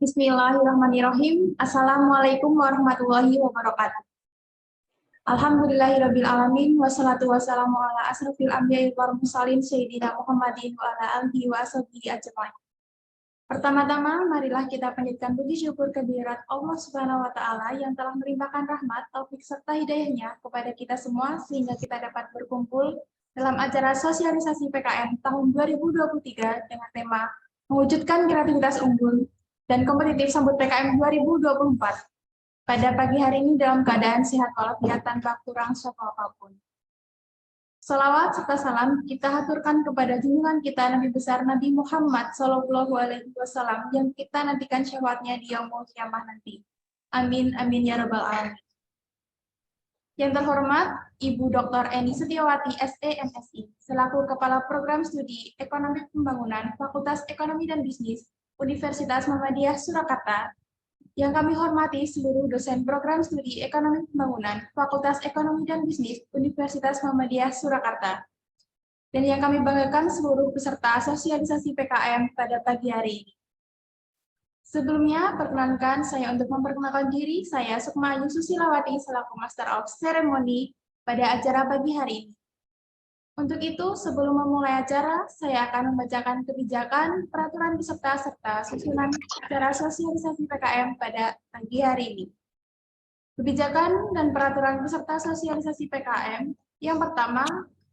Bismillahirrahmanirrahim. Assalamualaikum warahmatullahi wabarakatuh. Alhamdulillahirabbil alamin wassalatu wassalamu ala asrofil anbiya'i wal mursalin sayyidina Muhammadin wa ala alihi wa sahbihi ajmain. Pertama-tama, marilah kita panjatkan puji syukur kehadirat Allah Subhanahu wa taala yang telah melimpahkan rahmat, taufik serta hidayahnya kepada kita semua sehingga kita dapat berkumpul dalam acara sosialisasi PKM tahun 2023 dengan tema mewujudkan kreativitas unggul dan kompetitif sambut PKM 2024. Pada pagi hari ini dalam keadaan sehat walafiat tanpa kurang suatu apapun. Salawat serta salam kita haturkan kepada junjungan kita Nabi besar Nabi Muhammad SAW yang kita nantikan syafaatnya di yaumul qiyamah nanti. Amin amin ya rabbal alamin. Yang terhormat Ibu Dr. Eni Setiawati SE MSI selaku Kepala Program Studi Ekonomi Pembangunan Fakultas Ekonomi dan Bisnis Universitas Muhammadiyah Surakarta, yang kami hormati seluruh dosen program studi Ekonomi Pembangunan Fakultas Ekonomi dan Bisnis Universitas Muhammadiyah Surakarta, dan yang kami banggakan seluruh peserta sosialisasi PKM pada pagi hari ini. Sebelumnya, perkenankan saya untuk memperkenalkan diri, saya Sukma Ayu Susilawati selaku Master of Ceremony pada acara pagi hari ini. Untuk itu, sebelum memulai acara, saya akan membacakan kebijakan, peraturan peserta, serta susunan acara sosialisasi PKM pada pagi hari ini. Kebijakan dan peraturan peserta sosialisasi PKM. Yang pertama,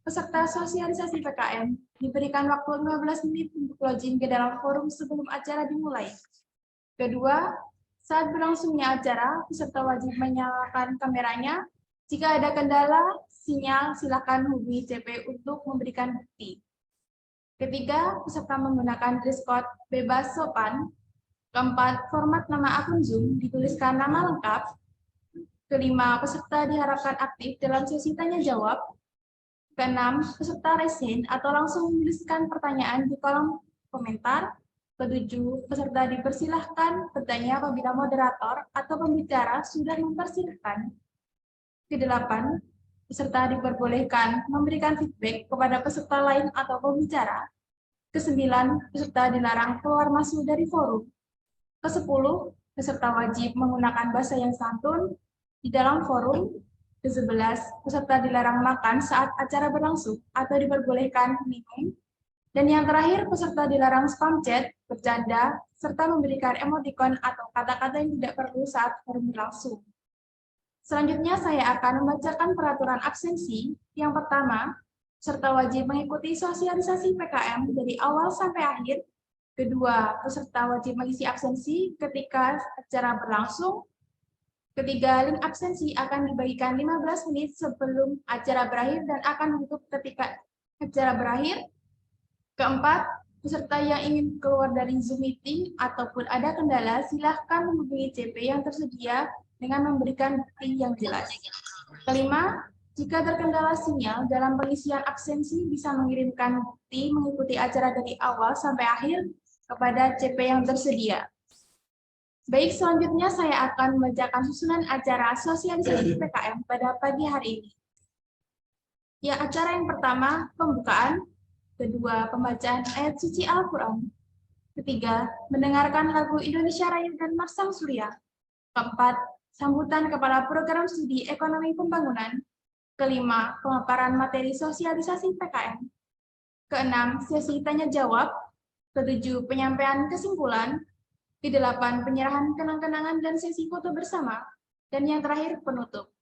peserta sosialisasi PKM diberikan waktu 15 menit untuk login ke dalam forum sebelum acara dimulai. Kedua, saat berlangsungnya acara, peserta wajib menyalakan kameranya. Jika ada kendala sinyal, silakan hubungi CP untuk memberikan bukti. Ketiga, peserta menggunakan dress code bebas sopan. Keempat, format nama akun Zoom dituliskan nama lengkap. Kelima, peserta diharapkan aktif dalam sesi tanya-jawab. Keenam, peserta resign atau langsung menuliskan pertanyaan di kolom komentar. Ketujuh, peserta dipersilahkan bertanya apabila moderator atau pembicara sudah mempersilahkan. Kedelapan, peserta diperbolehkan memberikan feedback kepada peserta lain atau pembicara. Kesembilan, peserta dilarang keluar masuk dari forum. Kesepuluh, peserta wajib menggunakan bahasa yang santun di dalam forum. Kesebelas, peserta dilarang makan saat acara berlangsung atau diperbolehkan minum. Dan yang terakhir, peserta dilarang spam chat, bercanda, serta memberikan emoticon atau kata-kata yang tidak perlu saat forum berlangsung. Selanjutnya, saya akan membacakan peraturan absensi. Yang pertama, peserta wajib mengikuti sosialisasi PKM dari awal sampai akhir. Kedua, peserta wajib mengisi absensi ketika acara berlangsung. Ketiga, link absensi akan dibagikan 15 menit sebelum acara berakhir dan akan ditutup ketika acara berakhir. Keempat, peserta yang ingin keluar dari Zoom meeting ataupun ada kendala, silahkan menghubungi CP yang tersedia dengan memberikan bukti yang jelas. Kelima, jika terkendala sinyal dalam pengisian absensi, bisa mengirimkan bukti mengikuti acara dari awal sampai akhir kepada CP yang tersedia. Baik, selanjutnya saya akan membacakan susunan acara sosialisasi PKM pada pagi hari ini. Ya, acara yang pertama, pembukaan. Kedua, pembacaan ayat suci Al-Quran. Ketiga, mendengarkan lagu Indonesia Raya dan Marsang Surya. Keempat, sambutan Kepala Program Studi Ekonomi Pembangunan. Kelima, pemaparan materi sosialisasi PKM. Keenam, sesi tanya-jawab. Ketujuh, penyampaian kesimpulan. Kedelapan, penyerahan kenang-kenangan dan sesi foto bersama. Dan yang terakhir, penutup.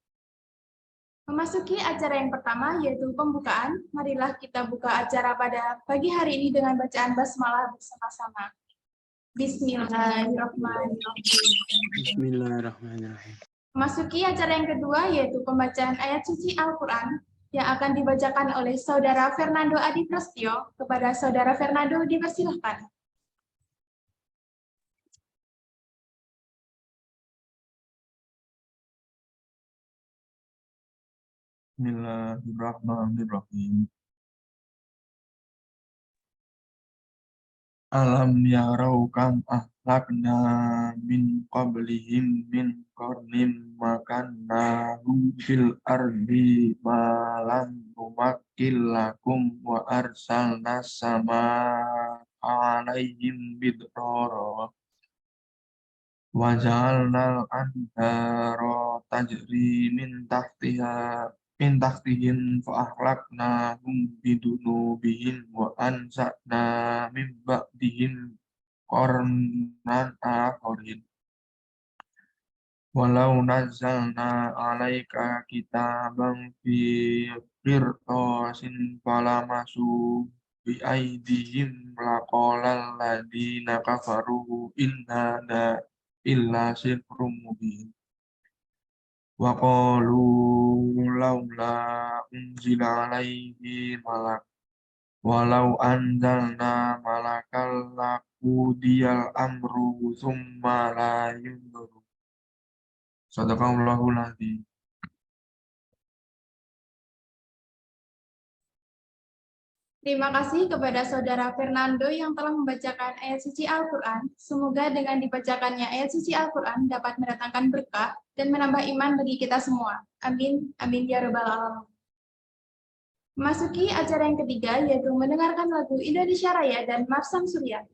Memasuki acara yang pertama, yaitu pembukaan. Marilah kita buka acara pada pagi hari ini dengan bacaan basmalah bersama-sama. Bismillahirrahmanirrahim. Bismillahirrahmanirrahim. Memasuki acara yang kedua, yaitu pembacaan ayat suci Al-Quran yang akan dibacakan oleh Saudara Fernando Adi Prasetyo. Kepada Saudara Fernando dipersilahkan. Bismillahirrahmanirrahim. Alam yarau kam ahlakna min qablihim min qarnin makannahum fil ardi malam numakil lakum wa arsalna sama alaihim bidrara wa ja'alnal anhara tajri min tahtihim fa ahlaknahum bidunubihim wa ansa'na min ba'dihim qarnan akharin. Walau nazzalna alaika kitaban fi qirtasin falamasu bi aidihim laqalal ladina kafaru in hada illa sihrun mubin. Wa qalu laula unzila alaihi malak walau anzalna malakal laqudiyal amru summa la yunzuru. Sadaqallahul adzim. Terima kasih kepada Saudara Fernando yang telah membacakan ayat suci Al-Quran. Semoga dengan dibacakannya ayat suci Al-Quran dapat mendatangkan berkah dan menambah iman bagi kita semua. Amin. Amin ya Rabbal Alamin. Memasuki acara yang ketiga, yaitu mendengarkan lagu Indonesia Raya dan Marsam Surya.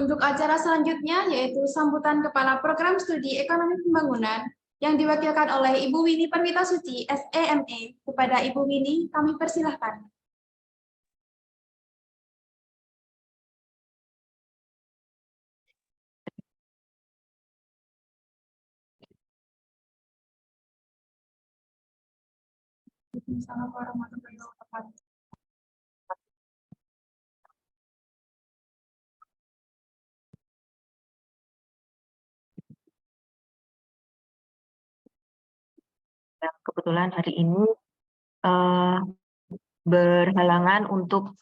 Untuk acara selanjutnya yaitu sambutan Kepala Program Studi Ekonomi Pembangunan yang diwakilkan oleh Ibu Winnie Perwitasuci, SEME. Kepada Ibu Winnie, kami persilahkan. Assalamualaikum warahmatullahi wabarakatuh. Kebetulan hari ini berhalangan untuk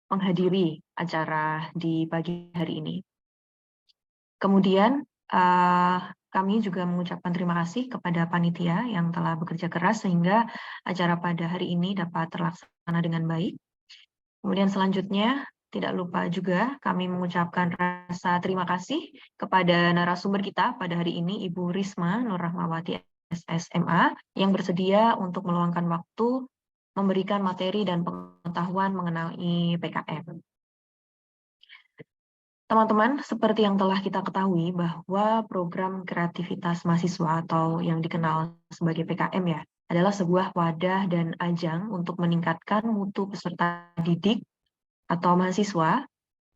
menghadiri acara di pagi hari ini. Kemudian kami juga mengucapkan terima kasih kepada panitia yang telah bekerja keras sehingga acara pada hari ini dapat terlaksana dengan baik. Kemudian selanjutnya, tidak lupa juga kami mengucapkan rasa terima kasih kepada narasumber kita pada hari ini, Ibu Risma Nur Rahmawati SSMA, yang bersedia untuk meluangkan waktu memberikan materi dan pengetahuan mengenai PKM. Teman-teman, seperti yang telah kita ketahui bahwa program kreativitas mahasiswa atau yang dikenal sebagai PKM ya, adalah sebuah wadah dan ajang untuk meningkatkan mutu peserta didik atau mahasiswa,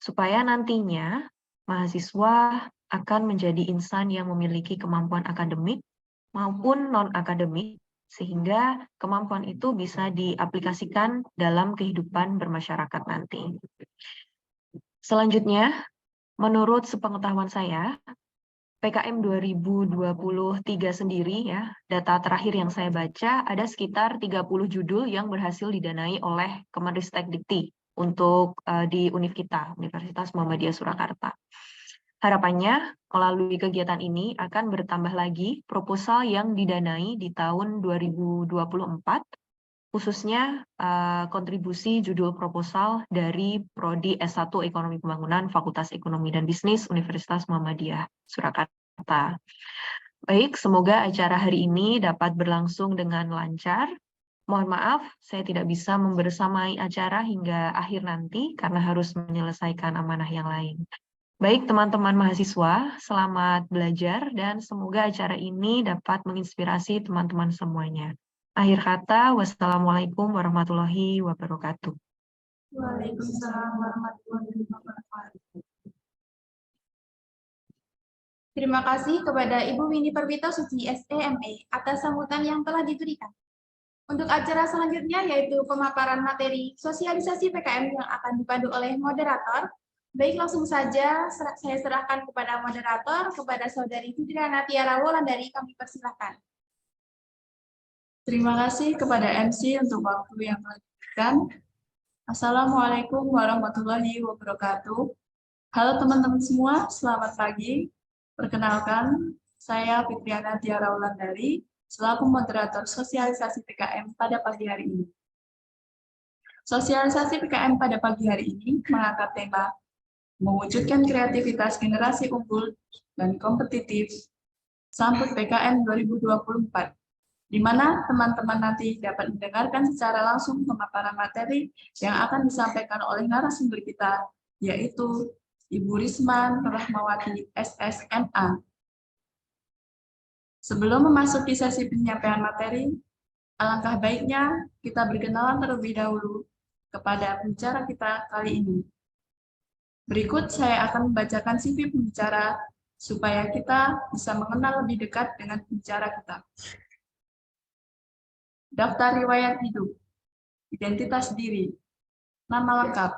supaya nantinya mahasiswa akan menjadi insan yang memiliki kemampuan akademik maupun non-akademik, sehingga kemampuan itu bisa diaplikasikan dalam kehidupan bermasyarakat nanti. Selanjutnya, menurut sepengetahuan saya, PKM 2023 sendiri ya, data terakhir yang saya baca ada sekitar 30 judul yang berhasil didanai oleh Kemendikbud untuk di UNIF kita, Universitas Muhammadiyah Surakarta. Harapannya, melalui kegiatan ini akan bertambah lagi proposal yang didanai di tahun 2024, khususnya kontribusi judul proposal dari Prodi S1 Ekonomi Pembangunan Fakultas Ekonomi dan Bisnis Universitas Muhammadiyah Surakarta. Baik, semoga acara hari ini dapat berlangsung dengan lancar. Mohon maaf, saya tidak bisa membersamai acara hingga akhir nanti karena harus menyelesaikan amanah yang lain. Baik, teman-teman mahasiswa, selamat belajar dan semoga acara ini dapat menginspirasi teman-teman semuanya. Akhir kata, wassalamualaikum warahmatullahi wabarakatuh. Waalaikumsalam warahmatullahi wabarakatuh. Terima kasih kepada Ibu Winnie Perwitasuci, SEME, atas sambutan yang telah diberikan. Untuk acara selanjutnya yaitu pemaparan materi sosialisasi PKM yang akan dipandu oleh moderator. Baik, langsung saja saya serahkan kepada moderator, kepada Saudari Fitriana Tiara Wulandari, kami persilakan. Terima kasih kepada MC untuk waktu yang telah diberikan. Assalamualaikum warahmatullahi wabarakatuh. Halo teman-teman semua, selamat pagi. Perkenalkan, saya Fitriana Tiara Wulandari, selaku moderator sosialisasi PKM pada pagi hari ini. Sosialisasi PKM pada pagi hari ini mengangkat tema mewujudkan kreativitas generasi unggul dan kompetitif sambut PKM 2024, di mana teman-teman nanti dapat mendengarkan secara langsung pemaparan materi yang akan disampaikan oleh narasumber kita, yaitu Ibu Risma Nur Rahmawati SSMA. Sebelum memasuki sesi penyampaian materi, alangkah baiknya kita berkenalan terlebih dahulu kepada pembicara kita kali ini. Berikut saya akan membacakan CV pembicara supaya kita bisa mengenal lebih dekat dengan pembicara kita. Daftar riwayat hidup, identitas diri, nama lengkap,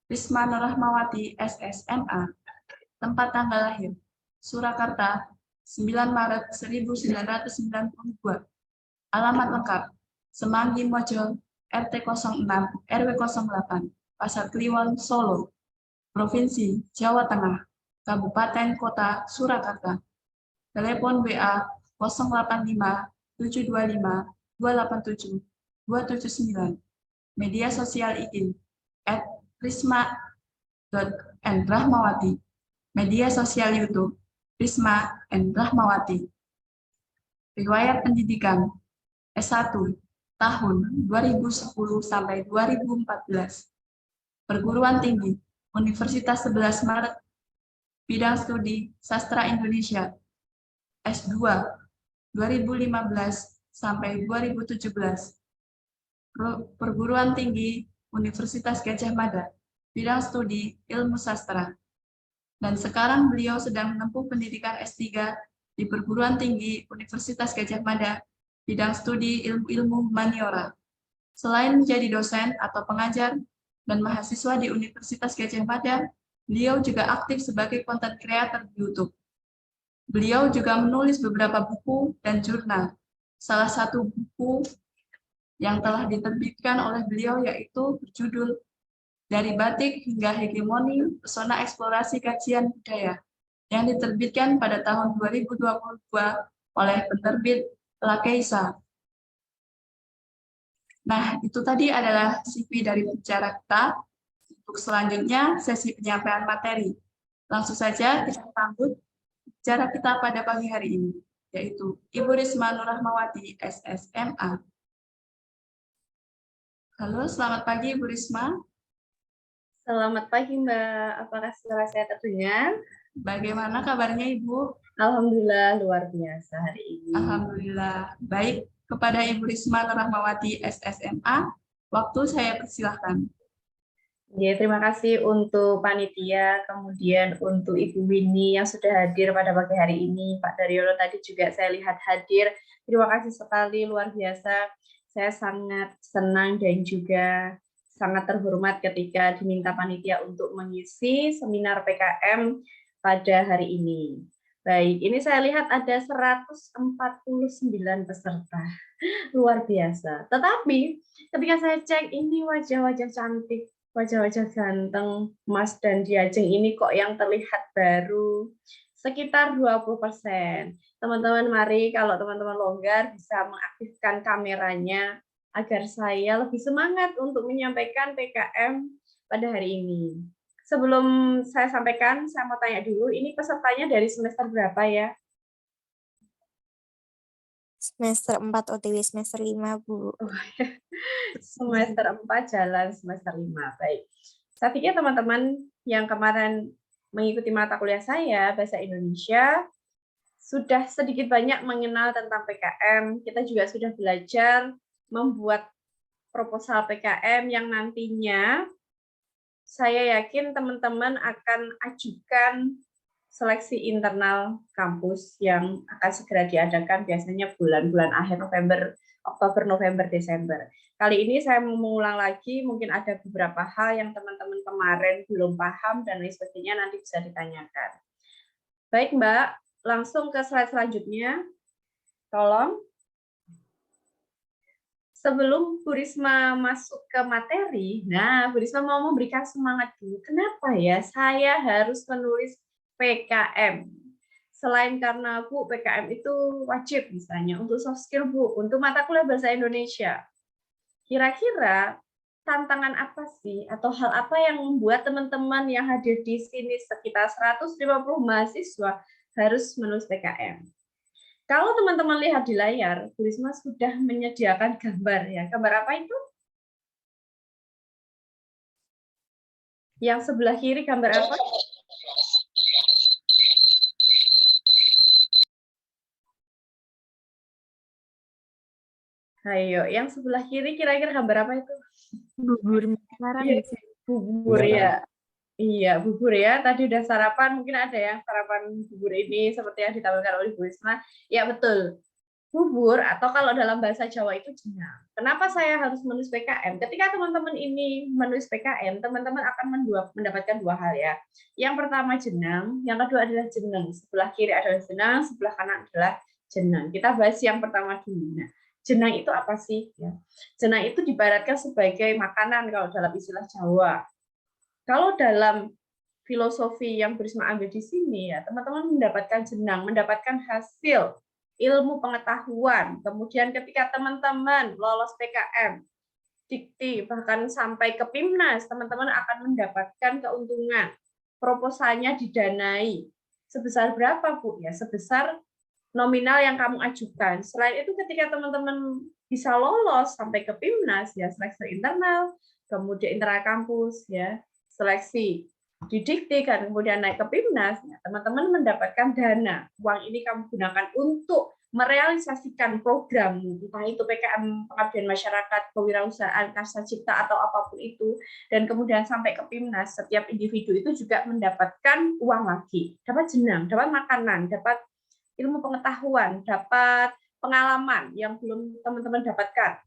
Risma Nur Rahmawati SSMA, tempat tanggal lahir, Surakarta, 9 Maret 1992. Alamat lengkap, Semanggi Mojo, RT 06, RW 08, Pasar Kliwon, Solo. Provinsi Jawa Tengah, Kabupaten Kota Surakarta. Telepon WA 085 725 287 279. Media sosial IG @risma.n.rahmawati. Media sosial YouTube Risma N. Rahmawati. Riwayat pendidikan S1 tahun 2010 sampai 2014. Perguruan tinggi Universitas 11 Maret bidang studi Sastra Indonesia, S2 2015 sampai 2017. Perguruan Tinggi Universitas Gadjah Mada, bidang studi Ilmu Sastra. Dan sekarang beliau sedang menempuh pendidikan S3 di Perguruan Tinggi Universitas Gadjah Mada, bidang studi Ilmu-Ilmu Humaniora. Selain menjadi dosen atau pengajar dan mahasiswa di Universitas Gadjah Mada, beliau juga aktif sebagai content creator di YouTube. Beliau juga menulis beberapa buku dan jurnal. Salah satu buku yang telah diterbitkan oleh beliau yaitu berjudul Dari Batik Hingga Hegemoni Pesona Eksplorasi Kajian Budaya yang diterbitkan pada tahun 2022 oleh penerbit Lakeisa. Nah, itu tadi adalah CV dari pembicara kita. Untuk selanjutnya, sesi penyampaian materi. Langsung saja kita sambut pembicara kita pada pagi hari ini, yaitu Ibu Risma Nur Rahmawati, SSMA. Halo, selamat pagi Ibu Risma. Selamat pagi Mbak, apakah suara saya terdengar? Bagaimana kabarnya Ibu? Alhamdulillah luar biasa hari ini. Alhamdulillah. Baik, kepada Ibu Risma Nur Rahmawati, SSMA, waktu saya persilahkan. Ya, terima kasih untuk panitia, kemudian untuk Ibu Winnie yang sudah hadir pada pagi hari ini. Pak Daryono tadi juga saya lihat hadir. Terima kasih sekali, luar biasa. Saya sangat senang dan juga sangat terhormat ketika diminta panitia untuk mengisi seminar PKM pada hari ini. Baik, ini saya lihat ada 149 peserta. Luar biasa. Tetapi ketika saya cek ini wajah-wajah cantik, wajah-wajah ganteng, Mas dan Diajeng ini kok yang terlihat baru sekitar 20%. Teman-teman mari kalau teman-teman longgar bisa mengaktifkan kameranya agar saya lebih semangat untuk menyampaikan PKM pada hari ini. Sebelum saya sampaikan, saya mau tanya dulu, ini pesertanya dari semester berapa ya? Semester 4 OTW semester 5, Bu. Semester 4 jalan semester 5. Baik. Saya pikir teman-teman yang kemarin mengikuti mata kuliah saya, Bahasa Indonesia, sudah sedikit banyak mengenal tentang PKM. Kita juga sudah belajar membuat proposal PKM yang nantinya saya yakin teman-teman akan ajukan seleksi internal kampus yang akan segera diadakan biasanya bulan-bulan akhir November, Oktober, November, Desember. Kali ini saya mau mengulang lagi, mungkin ada beberapa hal yang teman-teman kemarin belum paham dan lain sebagainya nanti bisa ditanyakan. Baik Mbak, langsung ke slide selanjutnya. Tolong. Sebelum Bu Risma masuk ke materi, nah Bu Risma mau memberikan semangat dulu. Kenapa ya saya harus menulis PKM? Selain karena Bu, PKM itu wajib misalnya untuk soft skill Bu, untuk mata kuliah Bahasa Indonesia. Kira-kira tantangan apa sih atau hal apa yang membuat teman-teman yang hadir di sini sekitar 150 mahasiswa harus menulis PKM? Kalau teman-teman lihat di layar, Bu Risma sudah menyediakan gambar ya. Gambar apa itu? Yang sebelah kiri gambar apa? Ayo, yang sebelah kiri kira-kira gambar apa itu? Bubur sekarang Iya, bubur ya. Iya, bubur ya. Tadi udah sarapan, mungkin ada ya sarapan bubur ini seperti yang ditampilkan oleh Bu Risma. Ya, betul. Bubur atau kalau dalam bahasa Jawa itu jenang. Kenapa saya harus menulis PKM? Ketika teman-teman ini menulis PKM, teman-teman akan mendapatkan dua hal ya. Yang pertama jenang, yang kedua adalah jeneng. Sebelah kiri adalah jenang, sebelah kanan adalah jenang. Kita bahas yang pertama dulu. Nah, jenang itu apa sih? Ya. Jenang itu diibaratkan sebagai makanan kalau dalam istilah Jawa. Kalau dalam filosofi yang Bu Risma ambil di sini ya, teman-teman mendapatkan jenang, mendapatkan hasil ilmu pengetahuan. Kemudian ketika teman-teman lolos PKM, dikti, bahkan sampai ke PIMNAS, teman-teman akan mendapatkan keuntungan. Proposalnya didanai. Sebesar berapa, Bu? Ya, sebesar nominal yang kamu ajukan. Selain itu ketika teman-teman bisa lolos sampai ke PIMNAS, ya seleksi internal, kemudian internal kampus, ya seleksi didikte kan, kemudian naik ke PIMNAS, nah, teman-teman mendapatkan dana. Uang ini kamu gunakan untuk merealisasikan program, entah itu PKM pengabdian masyarakat, kewirausahaan, karsa cipta atau apapun itu, dan kemudian sampai ke PIMNAS, setiap individu itu juga mendapatkan uang lagi, dapat jenang, dapat makanan, dapat ilmu pengetahuan, dapat pengalaman yang belum teman-teman dapatkan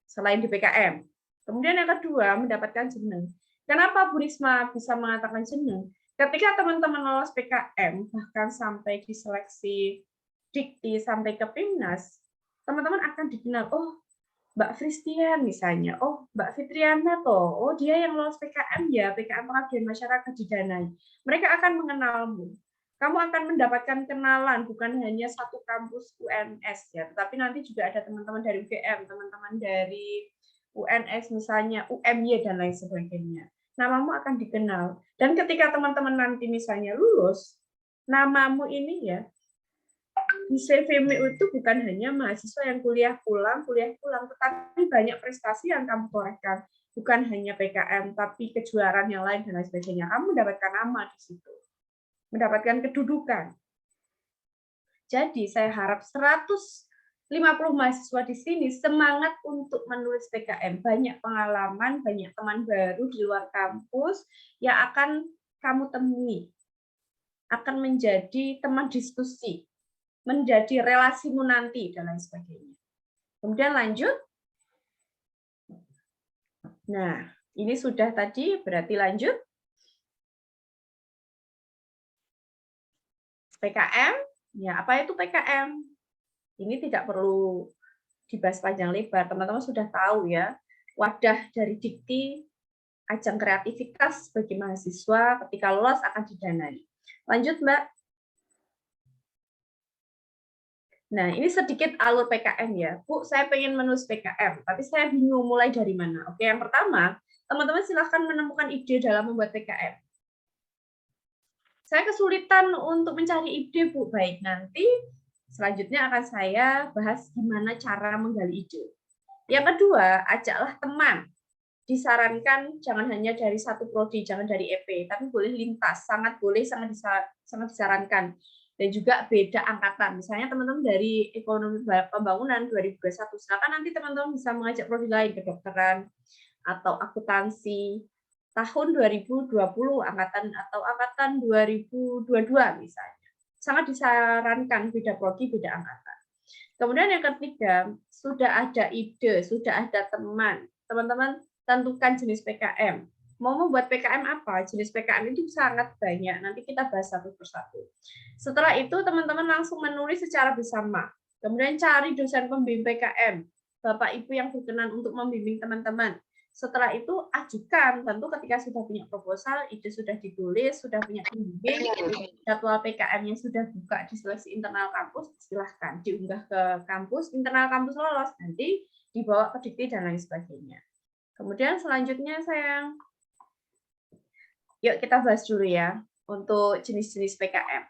selain di PKM. Kemudian yang kedua, mendapatkan jeneng. Kenapa Bu Risma bisa mengatakan jeneng? Ketika teman-teman lolos PKM, bahkan sampai diseleksi dikti, sampai ke PIMNAS, teman-teman akan dikenal, oh Mbak Fristian misalnya, oh Mbak Fitriana toh, oh dia yang lolos PKM ya, PKM pengabdian masyarakat didanai. Mereka akan mengenalmu. Kamu akan mendapatkan kenalan, bukan hanya satu kampus UNS ya, tetapi nanti juga ada teman-teman dari UGM, teman-teman dari UNS misalnya, UMY dan lain sebagainya. Namamu akan dikenal. Dan ketika teman-teman nanti misalnya lulus, namamu ini ya, di CV-mu itu bukan hanya mahasiswa yang kuliah pulang, tetapi banyak prestasi yang kamu torehkan. Bukan hanya PKM, tapi kejuaraan yang lain dan lain sebagainya. Kamu mendapatkan nama di situ. Mendapatkan kedudukan. Jadi saya harap 150 mahasiswa di sini semangat untuk menulis PKM. Banyak pengalaman, banyak teman baru di luar kampus yang akan kamu temui. Akan menjadi teman diskusi, menjadi relasimu nanti, dan lain sebagainya. Kemudian lanjut. Nah, ini sudah tadi, berarti lanjut. PKM, ya apa itu PKM? Ini tidak perlu dibahas panjang lebar, teman-teman sudah tahu ya, wadah dari dikti, ajang kreativitas bagi mahasiswa ketika lolos akan didanai. Lanjut, Mbak. Nah, ini sedikit alur PKM ya. Bu, saya pengen menulis PKM, tapi saya bingung mulai dari mana. Oke, yang pertama, teman-teman silahkan menemukan ide dalam membuat PKM. Saya kesulitan untuk mencari ide, Bu. Baik, nanti selanjutnya akan saya bahas gimana cara menggali ide. Yang kedua, ajaklah teman. Disarankan jangan hanya dari satu prodi, jangan dari EP, tapi boleh lintas, sangat boleh, sangat disarankan. Dan juga beda angkatan. Misalnya teman-teman dari ekonomi pembangunan 2021, silakan nanti teman-teman bisa mengajak prodi lain, kedokteran atau akuntansi tahun 2020 angkatan atau angkatan 2022 misalnya. Sangat disarankan beda prodi, beda angkatan. Kemudian yang ketiga, sudah ada ide, sudah ada teman. Teman-teman tentukan jenis PKM. Mau membuat PKM apa? Jenis PKM itu sangat banyak. Nanti kita bahas satu persatu. Setelah itu teman-teman langsung menulis secara bersama. Kemudian cari dosen pembimbing PKM. Bapak Ibu yang berkenan untuk membimbing teman-teman. Setelah itu ajukan, tentu ketika sudah punya proposal, ide sudah ditulis, sudah punya pembimbing, jadwal PKM yang sudah buka di seleksi internal kampus, silahkan diunggah ke kampus, internal kampus lolos, nanti dibawa ke dikti dan lain sebagainya. Kemudian selanjutnya yuk kita bahas dulu ya, untuk jenis-jenis PKM.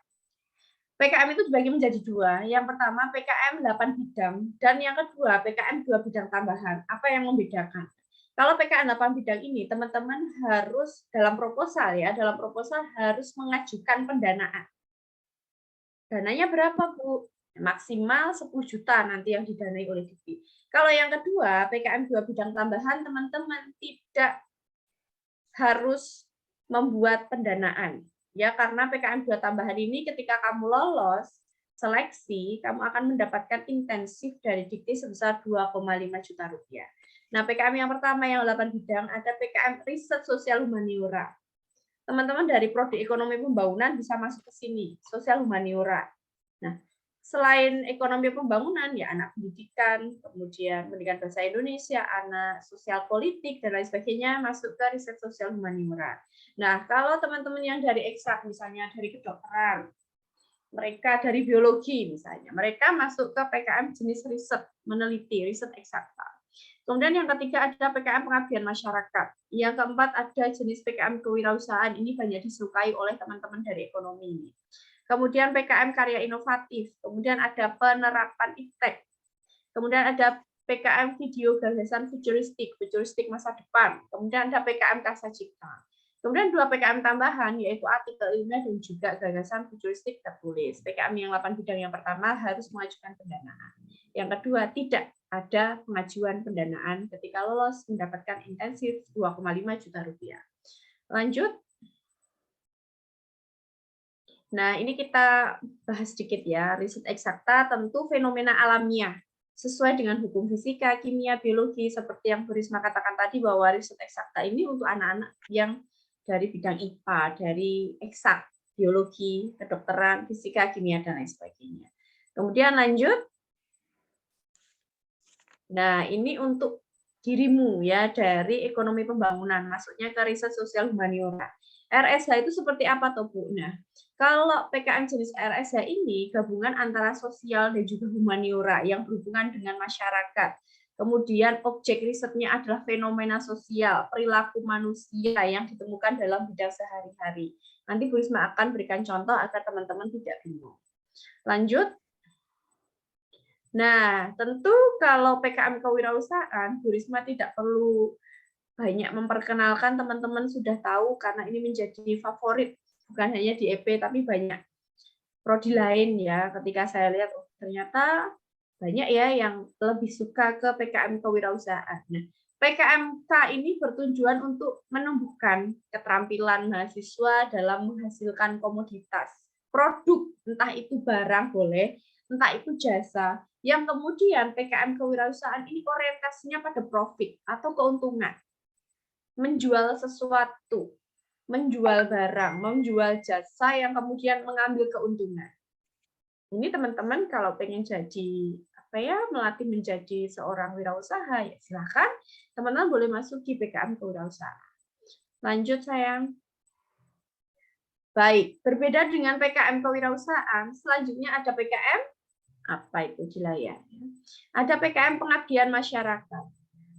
PKM itu dibagi menjadi dua. Yang pertama PKM 8 bidang, dan yang kedua PKM 2 bidang tambahan. Apa yang membedakan? Kalau PKM 8 bidang ini, teman-teman harus dalam proposal ya, dalam proposal harus mengajukan pendanaan. Dananya berapa, Bu? Maksimal 10 juta nanti yang didanai oleh dikti. Kalau yang kedua, PKM 2 bidang tambahan, teman-teman tidak harus membuat pendanaan. Ya, karena PKM 2 tambahan ini ketika kamu lolos seleksi, kamu akan mendapatkan intensif dari dikti sebesar 2,5 juta rupiah. Nah, PKM yang pertama yang 8 bidang ada PKM riset sosial humaniora. Teman-teman dari prodi ekonomi pembangunan bisa masuk ke sini, sosial humaniora. Nah, selain ekonomi pembangunan, ya anak pendidikan, kemudian pendidikan bahasa Indonesia, anak sosial politik, dan lain sebagainya, masuk ke riset sosial humaniora. Nah, kalau teman-teman yang dari eksak, misalnya dari kedokteran, mereka dari biologi misalnya, mereka masuk ke PKM jenis riset, meneliti, riset eksakta. Kemudian yang ketiga ada PKM pengabdian masyarakat. Yang keempat ada jenis PKM kewirausahaan. Ini banyak disukai oleh teman-teman dari ekonomi. Kemudian PKM karya inovatif. Kemudian ada penerapan iptek. Kemudian ada PKM video gagasan futuristik masa depan. Kemudian ada PKM karsa cipta. Kemudian 2 PKM tambahan, yaitu artikel ilmiah dan juga gagasan futuristik tertulis. PKM yang 8 bidang yang pertama harus mengajukan pendanaan. Yang kedua, tidak ada pengajuan pendanaan ketika lolos mendapatkan intensif 2,5 juta rupiah. Lanjut. Nah, ini kita bahas sedikit ya. Riset eksakta tentu fenomena alamiah sesuai dengan hukum fisika, kimia, biologi, seperti yang Bu Risma katakan tadi bahwa riset eksakta ini untuk anak-anak yang dari bidang IPA, dari eksak, biologi, kedokteran, fisika, kimia, dan lain sebagainya. Kemudian lanjut. Nah, ini untuk dirimu ya dari ekonomi pembangunan, maksudnya ke riset sosial humaniora. RSH itu seperti apa toh Bu? Nah, kalau PKM jenis RSH ini gabungan antara sosial dan juga humaniora yang berhubungan dengan masyarakat. Kemudian objek risetnya adalah fenomena sosial, perilaku manusia yang ditemukan dalam bidang sehari-hari. Nanti Bu Risma akan berikan contoh agar teman-teman tidak bingung. Lanjut. Nah, tentu kalau PKM kewirausahaan, Bu Risma tidak perlu banyak memperkenalkan, teman-teman sudah tahu karena ini menjadi favorit, bukan hanya di EP, tapi banyak prodi lain ya. Ketika saya lihat, oh, ternyata banyak ya yang lebih suka ke PKM kewirausahaan. Nah, PKMK ini bertujuan untuk menumbuhkan keterampilan mahasiswa dalam menghasilkan komoditas, produk, entah itu barang boleh, entah itu jasa, yang kemudian PKM kewirausahaan ini orientasinya pada profit atau keuntungan. Menjual sesuatu, menjual barang, menjual jasa yang kemudian mengambil keuntungan. Ini teman-teman kalau pengen jadi melatih menjadi seorang wirausaha ya silakan teman-teman boleh masuk di PKM kewirausahaan. Lanjut sayang. Baik, berbeda dengan PKM kewirausahaan, selanjutnya ada PKM apa itu Jilaya? Ada PKM pengabdian masyarakat.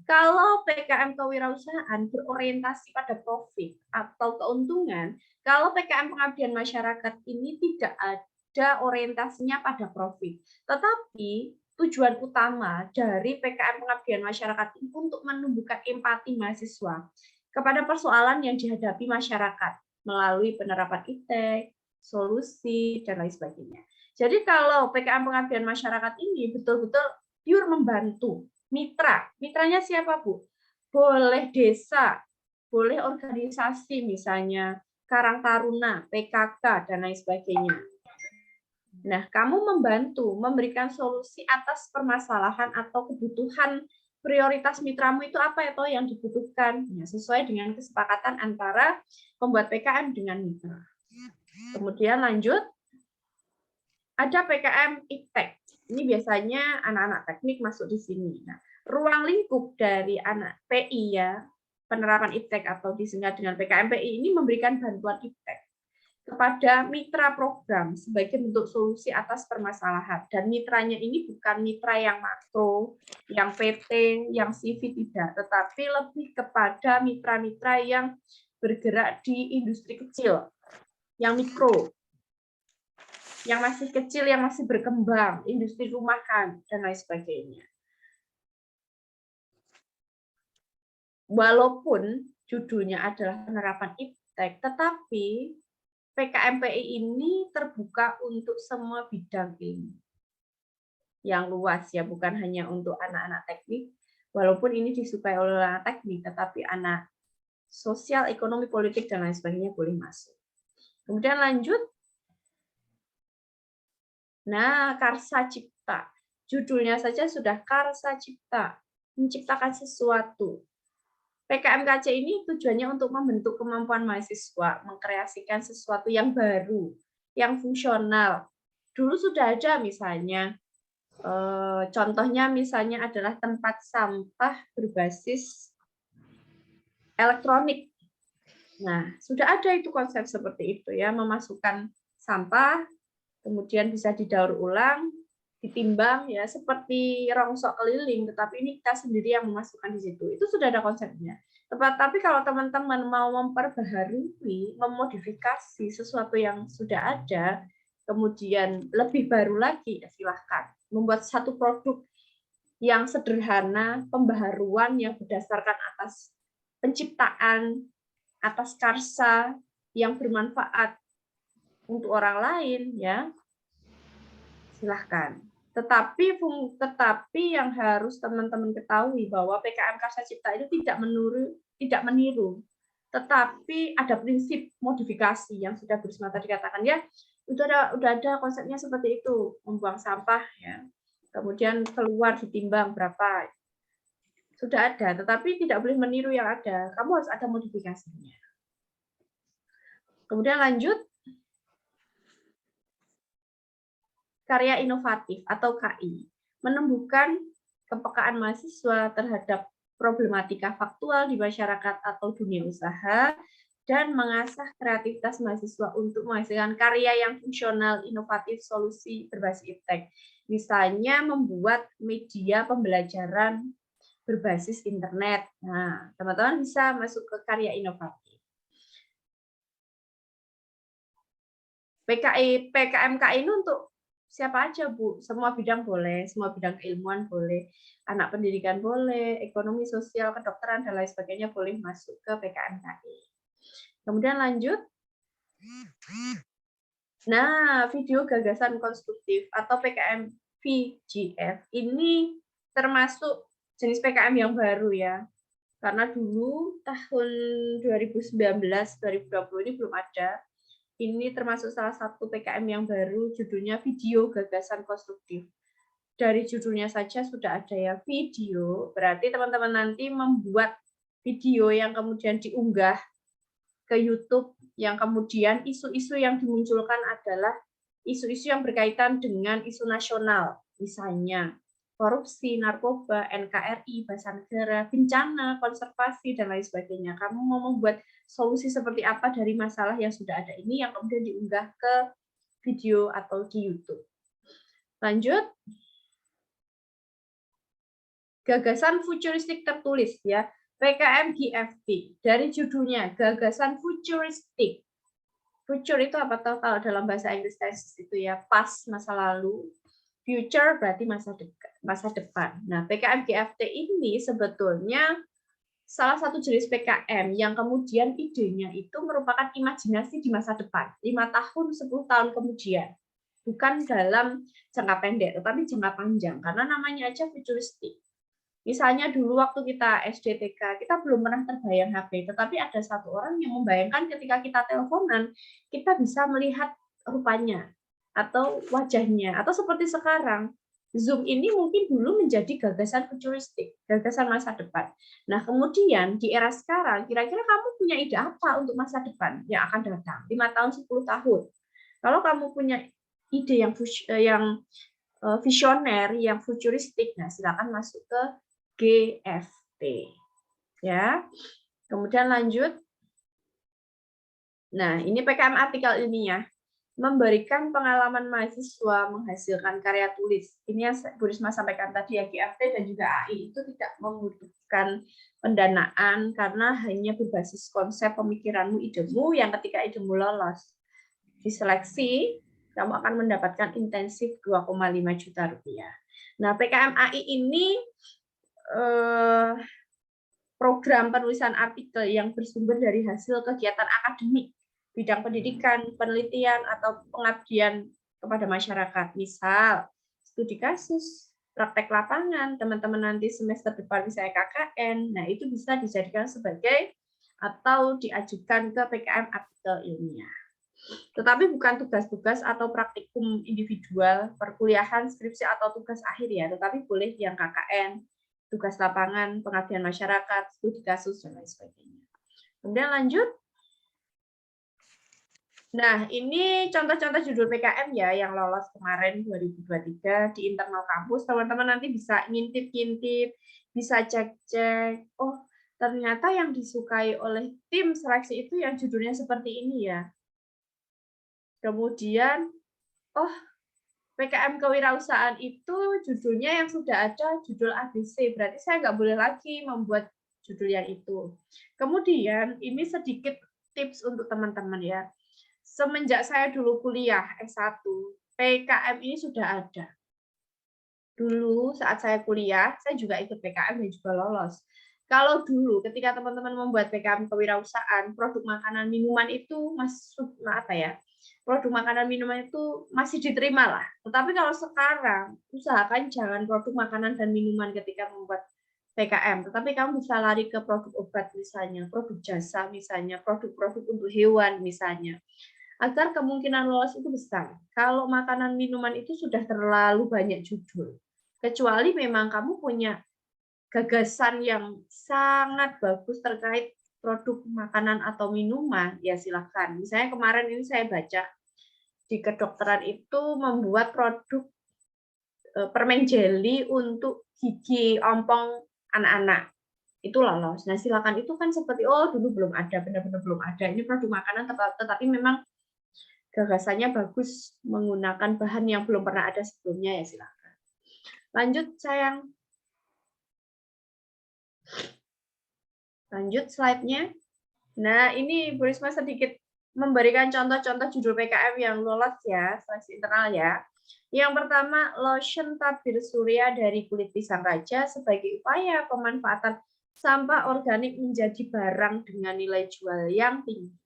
Kalau PKM kewirausahaan berorientasi pada profit atau keuntungan, kalau PKM pengabdian masyarakat ini tidak ada orientasinya pada profit. Tetapi tujuan utama dari PKM pengabdian masyarakat ini untuk menumbuhkan empati mahasiswa kepada persoalan yang dihadapi masyarakat melalui penerapan iptek, solusi, dan lain sebagainya. Jadi kalau PKM pengabdian masyarakat ini betul-betul pure membantu. Mitranya siapa Bu? Boleh desa, boleh organisasi misalnya Karang Taruna, PKK, dan lain sebagainya. Nah, kamu membantu, memberikan solusi atas permasalahan atau kebutuhan prioritas mitramu itu apa ya toh yang dibutuhkan, ya, sesuai dengan kesepakatan antara pembuat PKM dengan mitra. Kemudian lanjut, ada PKM iptek. Ini biasanya anak-anak teknik masuk di sini. Nah, ruang lingkup dari anak PI ya, penerapan iptek atau disingkat dengan PKM PI ini memberikan bantuan iptek kepada mitra program sebagai bentuk solusi atas permasalahan. Dan mitranya ini bukan mitra yang makro, yang PT, yang CV tidak, tetapi lebih kepada mitra-mitra yang bergerak di industri kecil, yang mikro, yang masih kecil, yang masih berkembang, industri rumahan, dan lain sebagainya. Walaupun judulnya adalah penerapan iptek, tetapi PKMPI ini terbuka untuk semua bidang ilmu yang luas ya, bukan hanya untuk anak-anak teknik, walaupun ini disukai oleh anak teknik, tetapi anak sosial, ekonomi, politik, dan lain sebagainya boleh masuk. Kemudian lanjut. Nah, Karsa Cipta. Judulnya saja sudah Karsa Cipta, menciptakan sesuatu. PKMKC ini tujuannya untuk membentuk kemampuan mahasiswa, mengkreasikan sesuatu yang baru, yang fungsional. Dulu sudah ada misalnya, contohnya misalnya adalah tempat sampah berbasis elektronik. Nah, sudah ada itu konsep seperti itu ya, memasukkan sampah, kemudian bisa didaur ulang, ditimbang ya seperti rongsok keliling, tetapi ini kita sendiri yang memasukkan di situ. Itu sudah ada konsepnya. Tapi kalau teman-teman mau memperbaharui, memodifikasi sesuatu yang sudah ada, kemudian lebih baru lagi, ya silahkan. Membuat satu produk yang sederhana, pembaharuan yang berdasarkan atas penciptaan atas karsa yang bermanfaat untuk orang lain, ya silahkan. Tetapi yang harus teman-teman ketahui bahwa PKM Karsa Cipta itu tidak meniru, tetapi ada prinsip modifikasi yang sudah Bu Risma tadi katakan, ya. Udah ada konsepnya seperti itu, membuang sampah, ya. Kemudian keluar ditimbang berapa. Sudah ada, tetapi tidak boleh meniru yang ada. Kamu harus ada modifikasinya. Kemudian lanjut. Karya inovatif atau KI, menumbuhkan kepekaan mahasiswa terhadap problematika faktual di masyarakat atau dunia usaha, dan mengasah kreativitas mahasiswa untuk menghasilkan karya yang fungsional, inovatif, solusi berbasis iptek. Misalnya membuat media pembelajaran berbasis internet. Nah, teman-teman bisa masuk ke karya inovatif. PKMKI ini untuk siapa aja, Bu? Semua bidang boleh, semua bidang keilmuan boleh, anak pendidikan boleh, ekonomi, sosial, kedokteran, dan lain sebagainya boleh masuk ke PKMKI. Kemudian lanjut. Nah, video gagasan konstruktif atau PKM VGF ini termasuk jenis PKM yang baru, ya. Karena dulu tahun 2019-2020 ini belum ada. Ini termasuk salah satu PKM yang baru, judulnya video gagasan konstruktif. Dari judulnya saja sudah ada, ya, video. Berarti teman-teman nanti membuat video yang kemudian diunggah ke YouTube, yang kemudian isu-isu yang dimunculkan adalah isu-isu yang berkaitan dengan isu nasional, misalnya korupsi, narkoba, NKRI, bahasa negara, bencana, konservasi, dan lain sebagainya. Kamu mau membuat solusi seperti apa dari masalah yang sudah ada ini yang kemudian diunggah ke video atau di YouTube. Lanjut. Gagasan futuristik tertulis, ya. PKM GFT. Dari judulnya, gagasan futuristik. Future itu apa tahu kalau dalam bahasa Inggris itu, ya, past, masa lalu. Future berarti masa depan. Nah, PKM GFT ini sebetulnya salah satu jenis PKM yang kemudian idenya itu merupakan imajinasi di masa depan, 5 tahun, 10 tahun kemudian. Bukan dalam jangka pendek, tetapi jangka panjang, karena namanya aja futuristik. Misalnya dulu waktu kita SD TK, kita belum pernah terbayang HP, tetapi ada satu orang yang membayangkan ketika kita teleponan, kita bisa melihat rupanya, atau wajahnya, atau seperti sekarang. Zoom ini mungkin dulu menjadi gagasan futuristik, gagasan masa depan. Nah, kemudian di era sekarang, kira-kira kamu punya ide apa untuk masa depan yang akan datang? 5 tahun, 10 tahun. Kalau kamu punya ide yang visioner, yang futuristik, nah silakan masuk ke GFT. Ya. Kemudian lanjut. Nah, ini PKM artikel ilmiah. Memberikan pengalaman mahasiswa menghasilkan karya tulis. Ini yang Bu Risma sampaikan tadi, ya, GFT dan juga AI itu tidak membutuhkan pendanaan karena hanya berbasis konsep pemikiranmu, idemu, yang ketika idemu lolos diseleksi, kamu akan mendapatkan intensif 2,5 juta rupiah. Nah, PKM AI ini program penulisan artikel yang bersumber dari hasil kegiatan akademik, bidang pendidikan, penelitian, atau pengabdian kepada masyarakat. Misal, studi kasus, praktek lapangan, teman-teman nanti semester depan misalnya KKN, nah itu bisa dijadikan sebagai atau diajukan ke PKM artikel ilmiah. Tetapi bukan tugas-tugas atau praktikum individual, perkuliahan, skripsi, atau tugas akhir, ya, tetapi boleh yang KKN, tugas lapangan, pengabdian masyarakat, studi kasus, dan lain sebagainya. Kemudian lanjut. Nah, ini contoh-contoh judul PKM, ya, yang lolos kemarin 2023 di internal kampus. Teman-teman nanti bisa ngintip-ngintip, bisa cek-cek. Oh, ternyata yang disukai oleh tim seleksi itu yang judulnya seperti ini, ya. Kemudian, oh, PKM kewirausahaan itu judulnya yang sudah ada judul ABC, berarti saya nggak boleh lagi membuat judul yang itu. Kemudian, ini sedikit tips untuk teman-teman, ya. Semenjak saya dulu kuliah S1, PKM ini sudah ada. Dulu saat saya kuliah, saya juga ikut PKM dan juga lolos. Kalau dulu ketika teman-teman membuat PKM kewirausahaan, produk makanan minuman itu masuk apa ya? Produk makanan minuman itu masih diterima lah. Tetapi kalau sekarang, usahakan jangan produk makanan dan minuman ketika membuat PKM, tetapi kamu bisa lari ke produk obat misalnya, produk jasa misalnya, produk-produk untuk hewan misalnya. Agar kemungkinan lolos itu besar. Kalau makanan minuman itu sudah terlalu banyak judul. Kecuali memang kamu punya gagasan yang sangat bagus terkait produk makanan atau minuman, ya silakan. Misalnya kemarin ini saya baca di kedokteran itu membuat produk permen jelly untuk gigi ompong anak-anak. Itu lolos. Nah, silakan. Itu kan seperti, oh dulu belum ada, benar-benar belum ada. Ini produk makanan, tetapi memang gagasannya bagus menggunakan bahan yang belum pernah ada sebelumnya, ya silakan. Lanjut, sayang. Lanjut slide-nya. Nah, ini Bu Risma sedikit memberikan contoh-contoh judul PKM yang lolos ya, seleksi internal ya. Yang pertama, lotion tabir surya dari kulit pisang raja sebagai upaya pemanfaatan sampah organik menjadi barang dengan nilai jual yang tinggi.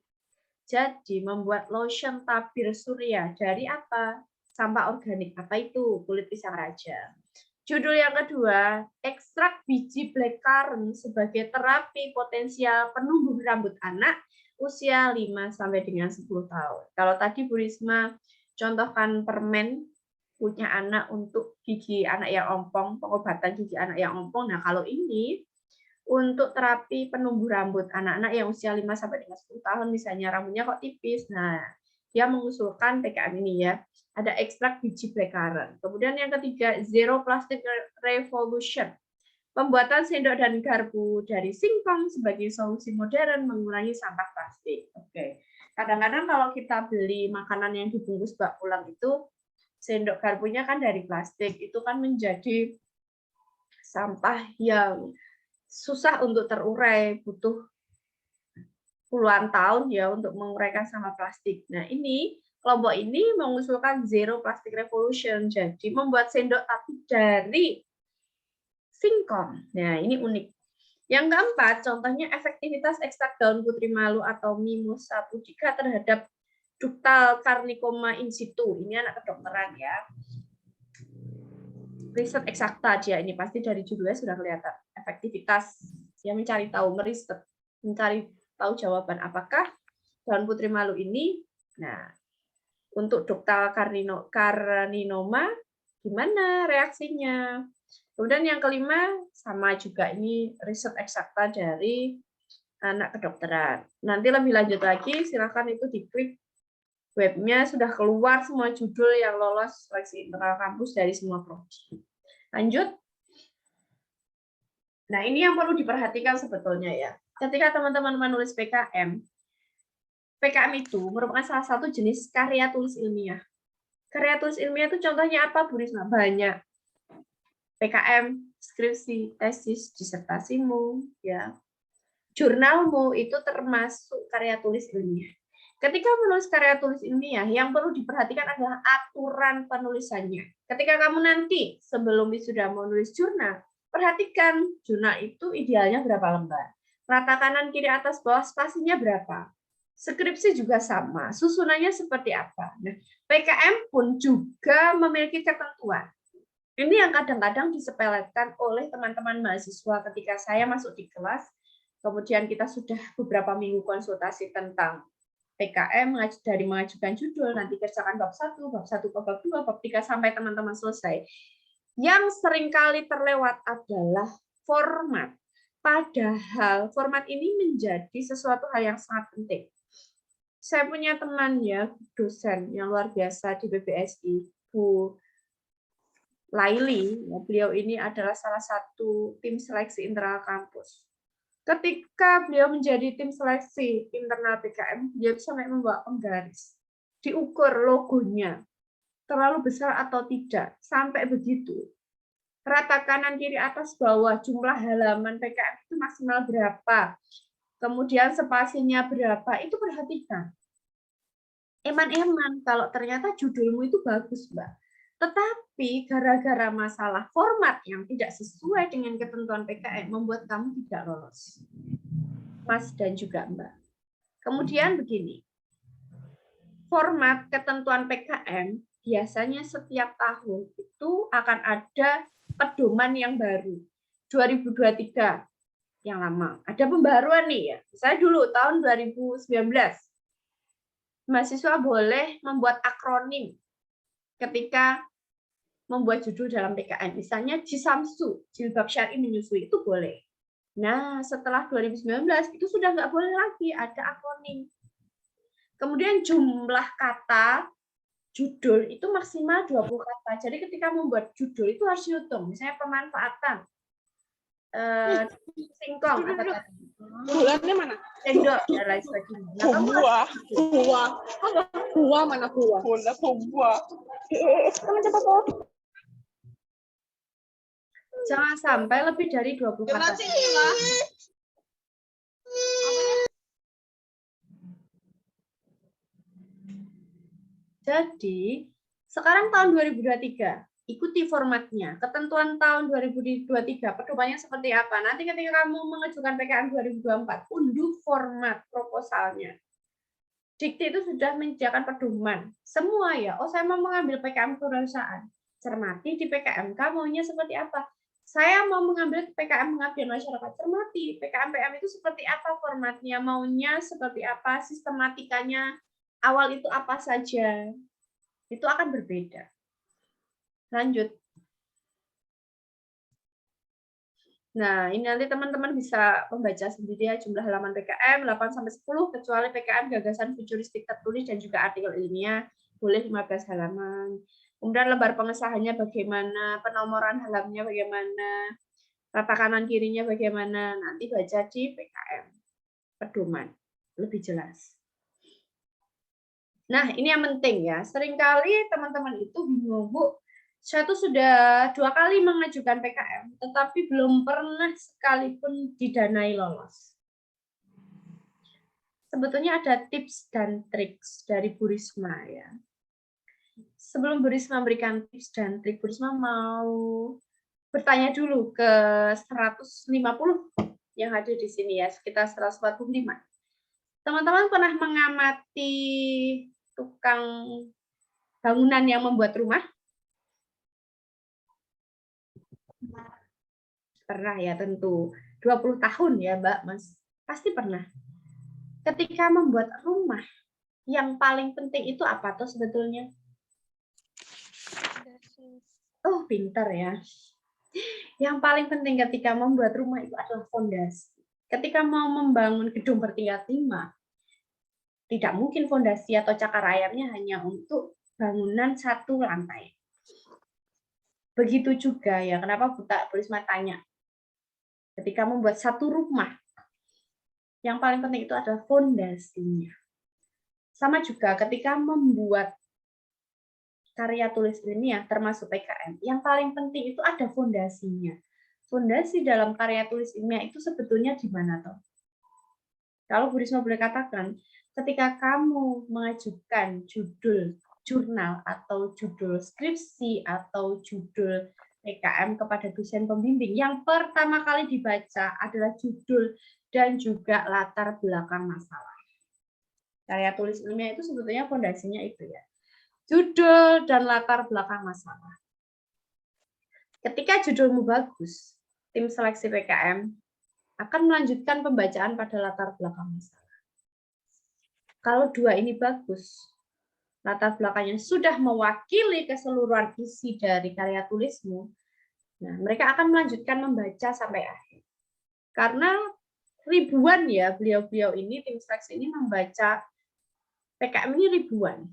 Jadi, membuat lotion tabir surya dari apa? Sampah organik. Apa itu? Kulit pisang raja. Judul yang kedua, ekstrak biji blackcurrant sebagai terapi potensial penumbuh rambut anak usia 5 sampai dengan 10 tahun. Kalau tadi Bu Risma contohkan permen punya anak untuk gigi anak yang ompong, pengobatan gigi anak yang ompong. Nah, kalau ini untuk terapi penumbuh rambut anak-anak yang usia 5 sampai dengan 10 tahun misalnya rambutnya kok tipis. Nah, dia mengusulkan PKM ini ya. Ada ekstrak biji blackcurrant. Kemudian yang ketiga, Zero Plastic Revolution. Pembuatan sendok dan garpu dari singkong sebagai solusi modern mengurangi sampah plastik. Oke. Kadang-kadang kalau kita beli makanan yang dibungkus bak pulang itu, sendok garpunya kan dari plastik. Itu kan menjadi sampah yang susah untuk terurai, butuh puluhan tahun ya untuk menguraikan sampah plastik. Nah, ini kelompok ini mengusulkan Zero Plastic Revolution, jadi membuat sendok tapi dari singkong. Nah, ini unik. Yang keempat, contohnya efektivitas ekstrak daun putri malu atau Mimosa pudica terhadap ductal carcinoma in situ. Ini anak kedokteran ya. Riset eksakta dia ini pasti dari judulnya sudah kelihatan. Efektivitas yang mencari tahu, meriset, mencari tahu jawaban apakah daun putri malu ini. Nah, untuk ductal carcinoma gimana reaksinya? Kemudian yang kelima sama juga ini riset eksakta dari anak kedokteran. Nanti lebih lanjut lagi silakan itu diklik webnya, sudah keluar semua judul yang lolos seleksi internal kampus dari semua prodi. Lanjut. Nah, ini yang perlu diperhatikan sebetulnya ya. Ketika teman-teman menulis PKM itu merupakan salah satu jenis karya tulis ilmiah. Karya tulis ilmiah itu contohnya apa, Bu Risma? Banyak. PKM, skripsi, tesis, disertasimu, ya. Jurnalmu itu termasuk karya tulis ilmiah. Ketika menulis karya tulis ilmiah, yang perlu diperhatikan adalah aturan penulisannya. Ketika kamu nanti sebelum sudah menulis jurnal, perhatikan jurnal itu idealnya berapa lembar. Rata kanan, kiri, atas, bawah, spasinya berapa. Skripsi juga sama, susunannya seperti apa. Nah, PKM pun juga memiliki ketentuan. Ini yang kadang-kadang disepelekan oleh teman-teman mahasiswa ketika saya masuk di kelas, kemudian kita sudah beberapa minggu konsultasi tentang PKM, dari mengajukan judul, nanti kerjakan bab 1 ke bab 2, bab 3, sampai teman-teman selesai. Yang seringkali terlewat adalah format. Padahal format ini menjadi sesuatu hal yang sangat penting. Saya punya teman ya, dosen yang luar biasa di BBSI, Bu Laili, beliau ini adalah salah satu tim seleksi internal kampus. Ketika beliau menjadi tim seleksi internal PKM, dia sampai membawa penggaris, diukur logonya, terlalu besar atau tidak, sampai begitu. Rata kanan, kiri, atas, bawah, jumlah halaman PKM itu maksimal berapa, kemudian spasinya berapa, itu perhatikan. Eman-eman kalau ternyata judulmu itu bagus, Mbak. Tetapi Tapi gara-gara masalah format yang tidak sesuai dengan ketentuan PKM membuat kamu tidak lolos. Mas dan juga Mbak. Kemudian begini. Format ketentuan PKM biasanya setiap tahun itu akan ada pedoman yang baru. 2023 yang lama. Ada pembaruan nih ya. Saya dulu tahun 2019. Mahasiswa boleh membuat akronim ketika membuat judul dalam PKM. Misalnya Jisamsu, jilbab syar'i menyusui, itu boleh. Nah, setelah 2019 itu sudah nggak boleh lagi ada akronim. Kemudian jumlah kata judul itu maksimal 20 kata. Jadi ketika membuat judul itu harus dihitung. Misalnya pemanfaatan singkong apa tadi? Bulannya mana? Sendok dan lain sebagainya. Nah, kamu Buah mana buah? Buah. Kamu cepat tuh. jangan sampai lebih dari 20 kata. Jadi, sekarang tahun 2023, ikuti formatnya. Ketentuan tahun 2023, pedomannya seperti apa? Nanti ketika kamu mengajukan PKM 2024, unduh format proposalnya. Dikti itu sudah menyediakan pedoman. Semua ya, oh saya mau mengambil PKM kewirausahaan. Cermati di PKMK maunya seperti apa. Saya mau mengambil PKM pengabdian masyarakat. Cermati, PKM-PM itu seperti apa formatnya, maunya seperti apa, sistematikanya, awal itu apa saja. Itu akan berbeda. Lanjut. Nah, ini nanti teman-teman bisa membaca sendiri ya jumlah halaman PKM 8-10 kecuali PKM gagasan futuristik tertulis dan juga artikel ilmiah boleh 15 halaman. Kemudian lembar pengesahannya bagaimana, penomoran halamannya bagaimana, tata kanan kirinya bagaimana, nanti baca di PKM pedoman lebih jelas. Nah, ini yang penting ya. Seringkali teman-teman itu bingung, Bu. Saya tuh sudah 2 kali mengajukan PKM, tetapi belum pernah sekalipun didanai lolos. Sebetulnya ada tips dan trik dari Bu Risma ya. Sebelum Bu Risma memberikan tips dan trik, Bu Risma mau bertanya dulu ke 150 yang hadir di sini ya, sekitar 145. Teman-teman pernah mengamati tukang bangunan yang membuat rumah? Pernah ya tentu. 20 tahun ya Mbak, Mas. Pasti pernah. Ketika membuat rumah, yang paling penting itu apa tuh sebetulnya? Oh, pintar ya. Yang paling penting ketika membuat rumah itu adalah fondasi. Ketika mau membangun gedung bertingkat 5, tidak mungkin fondasi atau cakar ayamnya hanya untuk bangunan 1 lantai. Begitu juga ya, kenapa Bu Risma tanya? Ketika membuat 1 rumah, yang paling penting itu adalah fondasinya. Sama juga ketika membuat karya tulis ilmiah, termasuk PKM, yang paling penting itu ada fondasinya. Fondasi dalam karya tulis ilmiah itu sebetulnya di mana toh? Kalau Bu Risma boleh katakan, ketika kamu mengajukan judul jurnal atau judul skripsi atau judul PKM kepada dosen pembimbing, yang pertama kali dibaca adalah judul dan juga latar belakang masalah. Karya tulis ilmiah itu sebetulnya fondasinya itu ya. Judul dan latar belakang masalah. Ketika judulmu bagus, tim seleksi PKM akan melanjutkan pembacaan pada latar belakang masalah. Kalau 2 ini bagus, latar belakangnya sudah mewakili keseluruhan isi dari karya tulismu, nah, mereka akan melanjutkan membaca sampai akhir. Karena ribuan ya, beliau-beliau ini, tim seleksi ini membaca PKM ini ribuan.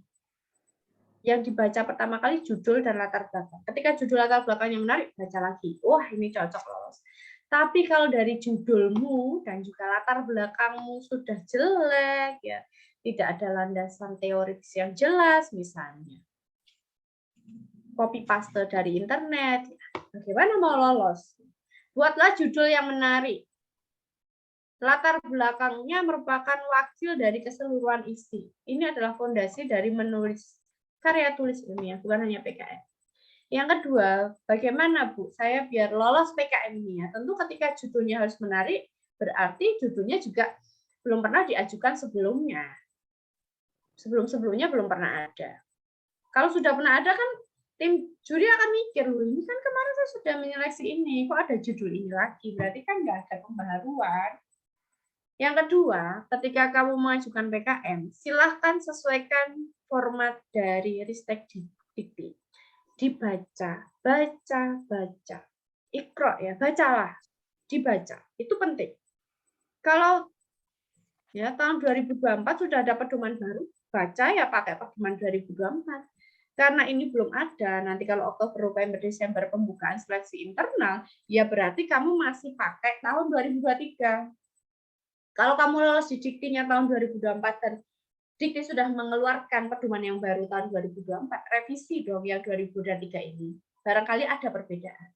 Yang dibaca pertama kali judul dan latar belakang. Ketika judul latar belakangnya menarik, baca lagi. Wah, ini cocok lolos. Tapi kalau dari judulmu dan juga latar belakangmu sudah jelek, ya, tidak ada landasan teoritis yang jelas, misalnya copy paste dari internet, bagaimana mau lolos? Buatlah judul yang menarik. Latar belakangnya merupakan wakil dari keseluruhan isi. Ini adalah fondasi dari menulis karya tulis ilmiah, bukan hanya PKM. Yang kedua, bagaimana Bu saya biar lolos PKM ini ya? Tentu ketika judulnya harus menarik, berarti judulnya juga belum pernah diajukan sebelumnya. Sebelum-sebelumnya belum pernah ada. Kalau sudah pernah ada kan tim juri akan mikir, loh ini kan kemarin saya sudah menyeleksi ini, kok ada judul ini lagi? Berarti kan nggak ada pembaharuan. Yang kedua, ketika kamu mengajukan PKM, silahkan sesuaikan format dari Ristek Dikti. Dibaca, baca. Ikro ya, bacalah, dibaca. Itu penting. Kalau ya tahun 2024 sudah ada pedoman baru, baca ya pakai pedoman 2024. Karena ini belum ada, nanti kalau Oktober, November, Desember pembukaan seleksi internal, ya berarti kamu masih pakai tahun 2023. Kalau kamu lolos di Diktinya tahun 2024 dan Dikti sudah mengeluarkan pedoman yang baru tahun 2024, revisi dong yang 2023 ini. Barangkali ada perbedaan.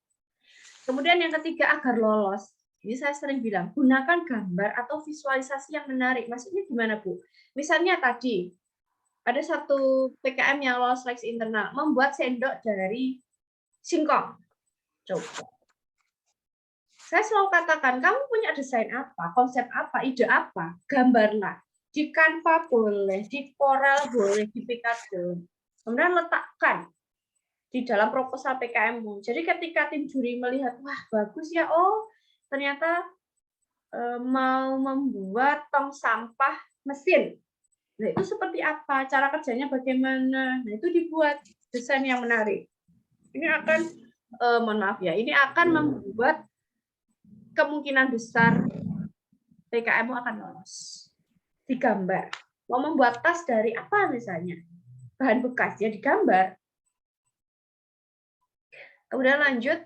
Kemudian yang ketiga, agar lolos. Ini saya sering bilang, gunakan gambar atau visualisasi yang menarik. Maksudnya gimana, Bu? Misalnya tadi, ada satu PKM yang lolos seleksi internal, membuat sendok dari singkong. Coba. Saya selalu katakan, kamu punya desain apa, konsep apa, ide apa, gambarlah. Di Canva boleh, di Corel boleh, di Picado. Kemudian letakkan di dalam proposal PKM-mu. Jadi ketika tim juri melihat, wah bagus ya, oh ternyata mau membuat tong sampah mesin. Nah itu seperti apa, cara kerjanya bagaimana, nah itu dibuat desain yang menarik. Ini akan, mohon maaf ya, ini akan membuat kemungkinan besar PKM-mu akan lolos. Digambar. Mau membuat tas dari apa misalnya? Bahan bekas ya digambar. Kemudian lanjut.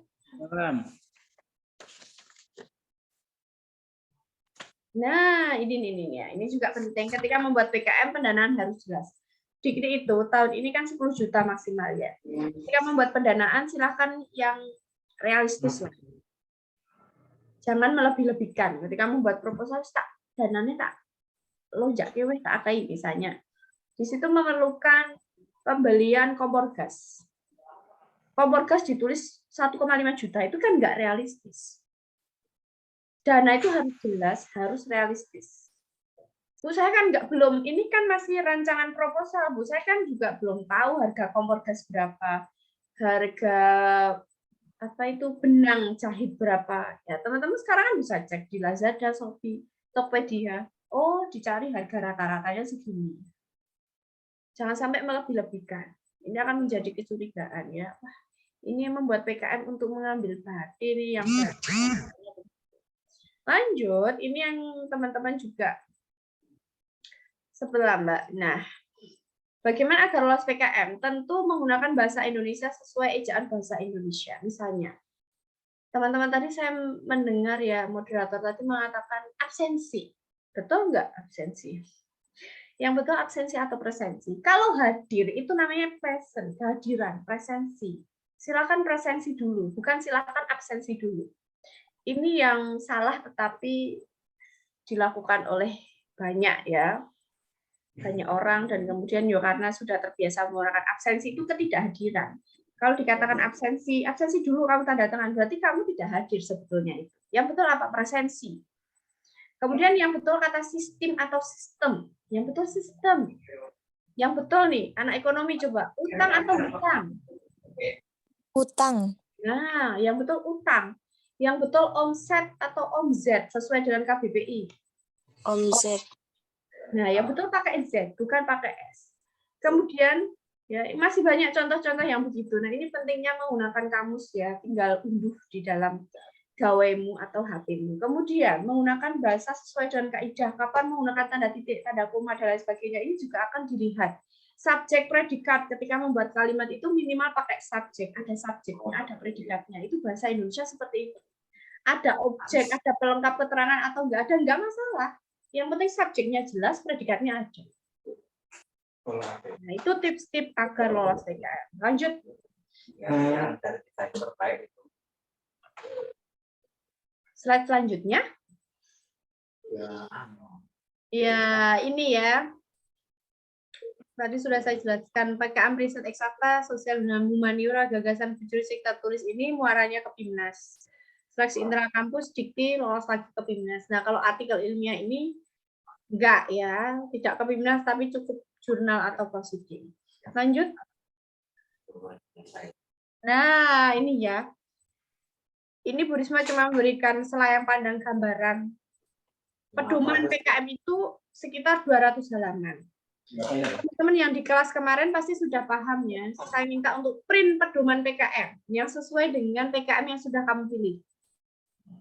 Nah, ini ya. Ini juga penting ketika membuat PKM pendanaan harus jelas. Dikti itu tahun ini kan 10 juta maksimal ya. Ketika membuat pendanaan silahkan yang realistis lah. Jangan melebih-lebihkan. Ketika membuat proposal tak dananya tak lonjak weh tak akai misalnya. Di situ memerlukan pembelian kompor gas. Kompor gas ditulis 1,5 juta itu kan nggak realistis. Dana itu harus jelas, harus realistis. Bu, saya kan belum, ini kan masih rancangan proposal, Bu. Saya kan juga belum tahu harga kompor gas berapa, harga apa itu benang jahit berapa. Ya, teman-teman sekarang kan bisa cek di Lazada, Shopee, Tokopedia. Oh, dicari harga rata-ratanya segini. Jangan sampai melebih-lebihkan. Ini akan menjadi kecurigaan ya. Wah, ini membuat PKM untuk mengambil batin yang lanjut, ini yang teman-teman juga sebelah Mbak. Nah, bagaimana agar lolos PKM? Tentu menggunakan bahasa Indonesia sesuai ejaan bahasa Indonesia. Misalnya, teman-teman tadi saya mendengar ya, moderator tadi mengatakan absensi. Betul nggak absensi? Yang betul absensi atau presensi. Kalau hadir itu namanya present, kehadiran, presensi. Silakan presensi dulu, bukan silakan absensi dulu. Ini yang salah tetapi dilakukan oleh banyak ya. Banyak orang dan kemudian ya karena sudah terbiasa menggunakan absensi itu ketidakhadiran. Kalau dikatakan absensi, absensi dulu kamu tanda tangan, berarti kamu tidak hadir sebetulnya itu. Yang betul apa? Presensi. Kemudian yang betul kata sistem atau sistem. Yang betul sistem. Yang betul nih, anak ekonomi coba, utang atau hutang? Utang. Nah, yang betul utang. Yang betul omset atau omzet sesuai dengan KBBI. Omzet. Nah, yang betul pakai Z, bukan pakai S. Kemudian ya masih banyak contoh-contoh yang begitu. Nah, ini pentingnya menggunakan kamus ya, tinggal unduh di dalam gawaimu atau HP-mu. Kemudian menggunakan bahasa sesuai dengan kaidah, kapan menggunakan tanda titik, tanda koma dan lain sebagainya. Ini juga akan dilihat. Subjek, predikat, ketika membuat kalimat itu minimal pakai subjek, ada subjeknya, ada predikatnya. Itu bahasa Indonesia seperti itu. Ada objek, ada pelengkap keterangan atau enggak ada, enggak masalah. Yang penting subjeknya jelas, predikatnya ada. Nah, itu tips-tips agar lolos PKM. Lanjut. Slide selanjutnya. Ya, ini ya. Tadi sudah saya jelaskan, PKM Riset Eksakta, Sosial dan Humaniora, Gagasan Futuristik Tertulis ini muaranya ke PIMNAS. Seleksi internal kampus, dikti, lolos lagi ke PIMNAS. Nah, kalau artikel ilmiah ini enggak ya, tidak ke PIMNAS, tapi cukup jurnal atau prosiding. Lanjut. Nah, ini ya. Ini Bu Risma cuma memberikan selayang pandang gambaran. Pedoman PKM itu sekitar 200 halaman. Teman-teman yang di kelas kemarin pasti sudah paham ya. Saya minta untuk print pedoman PKM yang sesuai dengan PKM yang sudah kamu pilih.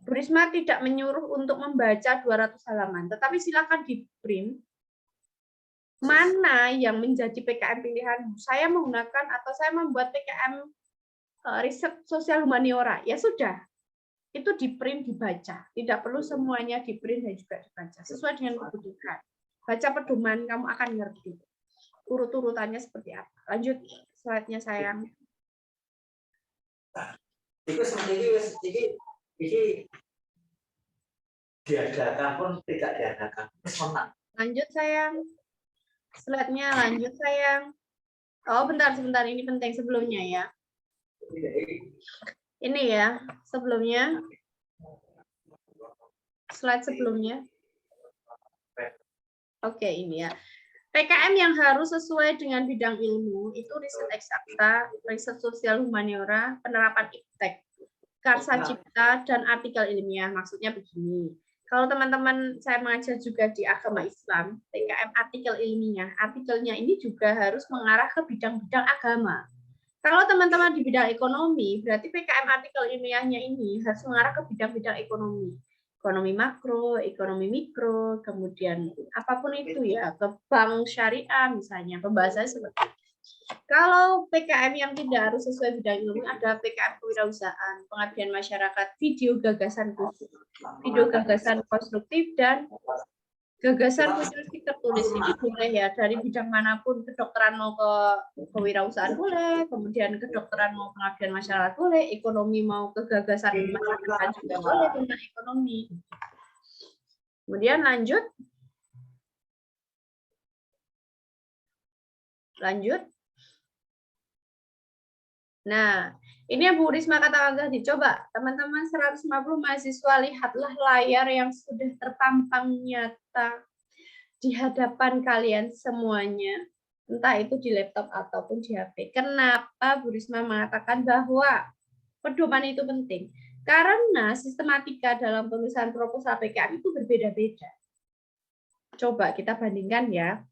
Bu Risma tidak menyuruh untuk membaca 200 halaman, tetapi silakan di print mana yang menjadi PKM pilihan. Saya menggunakan atau saya membuat PKM riset sosial humaniora. Ya sudah, itu di print dibaca. Tidak perlu semuanya di print dan juga dibaca. Sesuai dengan kebutuhan. Baca pedoman, kamu akan ngerti. Urut-urutannya seperti apa. Lanjut slide-nya sayang. Itu seperti ini diadakan pun tidak diadakan. Lanjut sayang. Slide-nya lanjut sayang. Oh bentar, sebentar. Ini penting sebelumnya ya. Ini ya, sebelumnya. Slide sebelumnya. Oke, ini ya. PKM yang harus sesuai dengan bidang ilmu itu riset eksakta, riset sosial humaniora, penerapan iptek, karsa cipta, dan artikel ilmiah. Maksudnya begini. Kalau teman-teman saya mengajar juga di agama Islam, PKM artikel ilmiah, artikelnya ini juga harus mengarah ke bidang-bidang agama. Kalau teman-teman di bidang ekonomi, berarti PKM artikel ilmiahnya ini harus mengarah ke bidang-bidang ekonomi. Ekonomi makro, ekonomi mikro, kemudian apapun itu ya, ke bank syariah misalnya, pembahasannya seperti itu. Kalau PKM yang tidak harus sesuai bidang ilmu ada PKM kewirausahaan, pengabdian masyarakat, video gagasan khusus, video gagasan konstruktif, dan gagasan futuristik tertulis. Ini boleh ya, dari bidang manapun, kedokteran mau ke kewirausahaan boleh, kemudian kedokteran mau pengabdian masyarakat boleh, ekonomi mau ke gagasan masyarakat juga boleh tentang ekonomi. Kemudian lanjut. Lanjut. Nah, ini yang Bu Risma katakan tadi. Coba teman-teman 150 mahasiswa lihatlah layar yang sudah terpampang nyata di hadapan kalian semuanya. Entah itu di laptop ataupun di HP. Kenapa Bu Risma mengatakan bahwa pedoman itu penting? Karena sistematika dalam penulisan proposal PKM itu berbeda-beda. Coba kita bandingkan ya.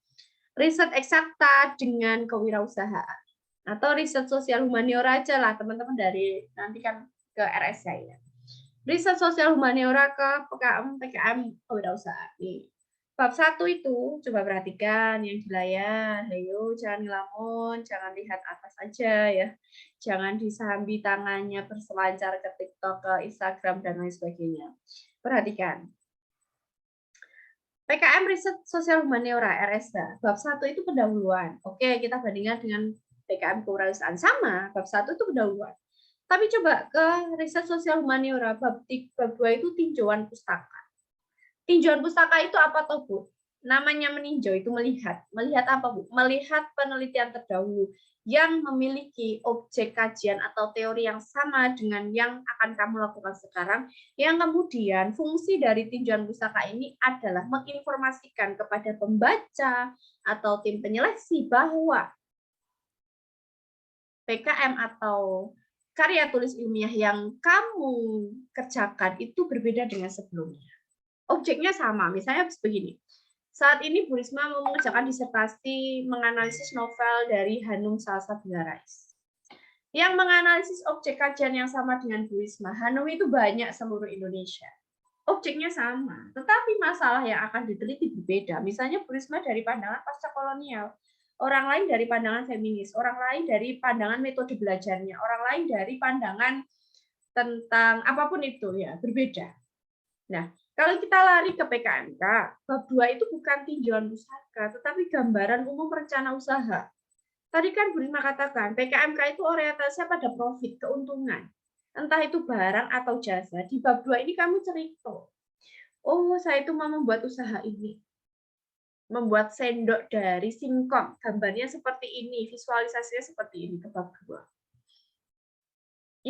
Riset eksakta dengan kewirausahaan. Atau riset sosial humaniora aja lah teman-teman dari nanti kan ke RS saya. Riset sosial humaniora ke PKM kewirausahaan. Nih. Bab 1 itu coba perhatikan yang di layar. Ayo jangan ngelamun, jangan lihat atas aja ya. Jangan disambi tangannya berselancar ke TikTok, ke Instagram dan lain sebagainya. Perhatikan. PKM riset sosial humaniora RSH. Bab 1 itu pendahuluan. Oke, kita bandingkan dengan PKM kewirausahaan sama, bab 1 itu pendahuluan. Tapi coba ke riset sosial humaniora bab 2 itu tinjauan pustaka. Tinjauan pustaka itu apa toh, Bu? Namanya meninjau itu melihat. Melihat apa, Bu? Melihat penelitian terdahulu yang memiliki objek kajian atau teori yang sama dengan yang akan kamu lakukan sekarang, yang kemudian fungsi dari tinjauan pustaka ini adalah menginformasikan kepada pembaca atau tim penyeleksi bahwa PKM atau karya tulis ilmiah yang kamu kerjakan itu berbeda dengan sebelumnya. Objeknya sama, misalnya begini. Saat ini Bu Risma mau mengerjakan disertasi menganalisis novel dari Hanum Salsabila Rais. Yang menganalisis objek kajian yang sama dengan Bu Risma. Hanum itu banyak seluruh Indonesia. Objeknya sama, tetapi masalah yang akan diteliti berbeda. Misalnya Bu Risma dari pandangan pasca kolonial. Orang lain dari pandangan feminis, orang lain dari pandangan metode belajarnya, orang lain dari pandangan tentang apapun itu ya, berbeda. Nah, kalau kita lari ke PKMK, bab 2 itu bukan tinjauan pustaka, tetapi gambaran umum rencana usaha. Tadi kan Bu Risma katakan, PKMK itu orientasinya pada profit, keuntungan. Entah itu barang atau jasa. Di bab 2 ini kamu cerita, oh saya itu mau membuat usaha ini. membuat sendok dari singkong. Gambarnya seperti ini, visualisasinya seperti ini ke bab 2.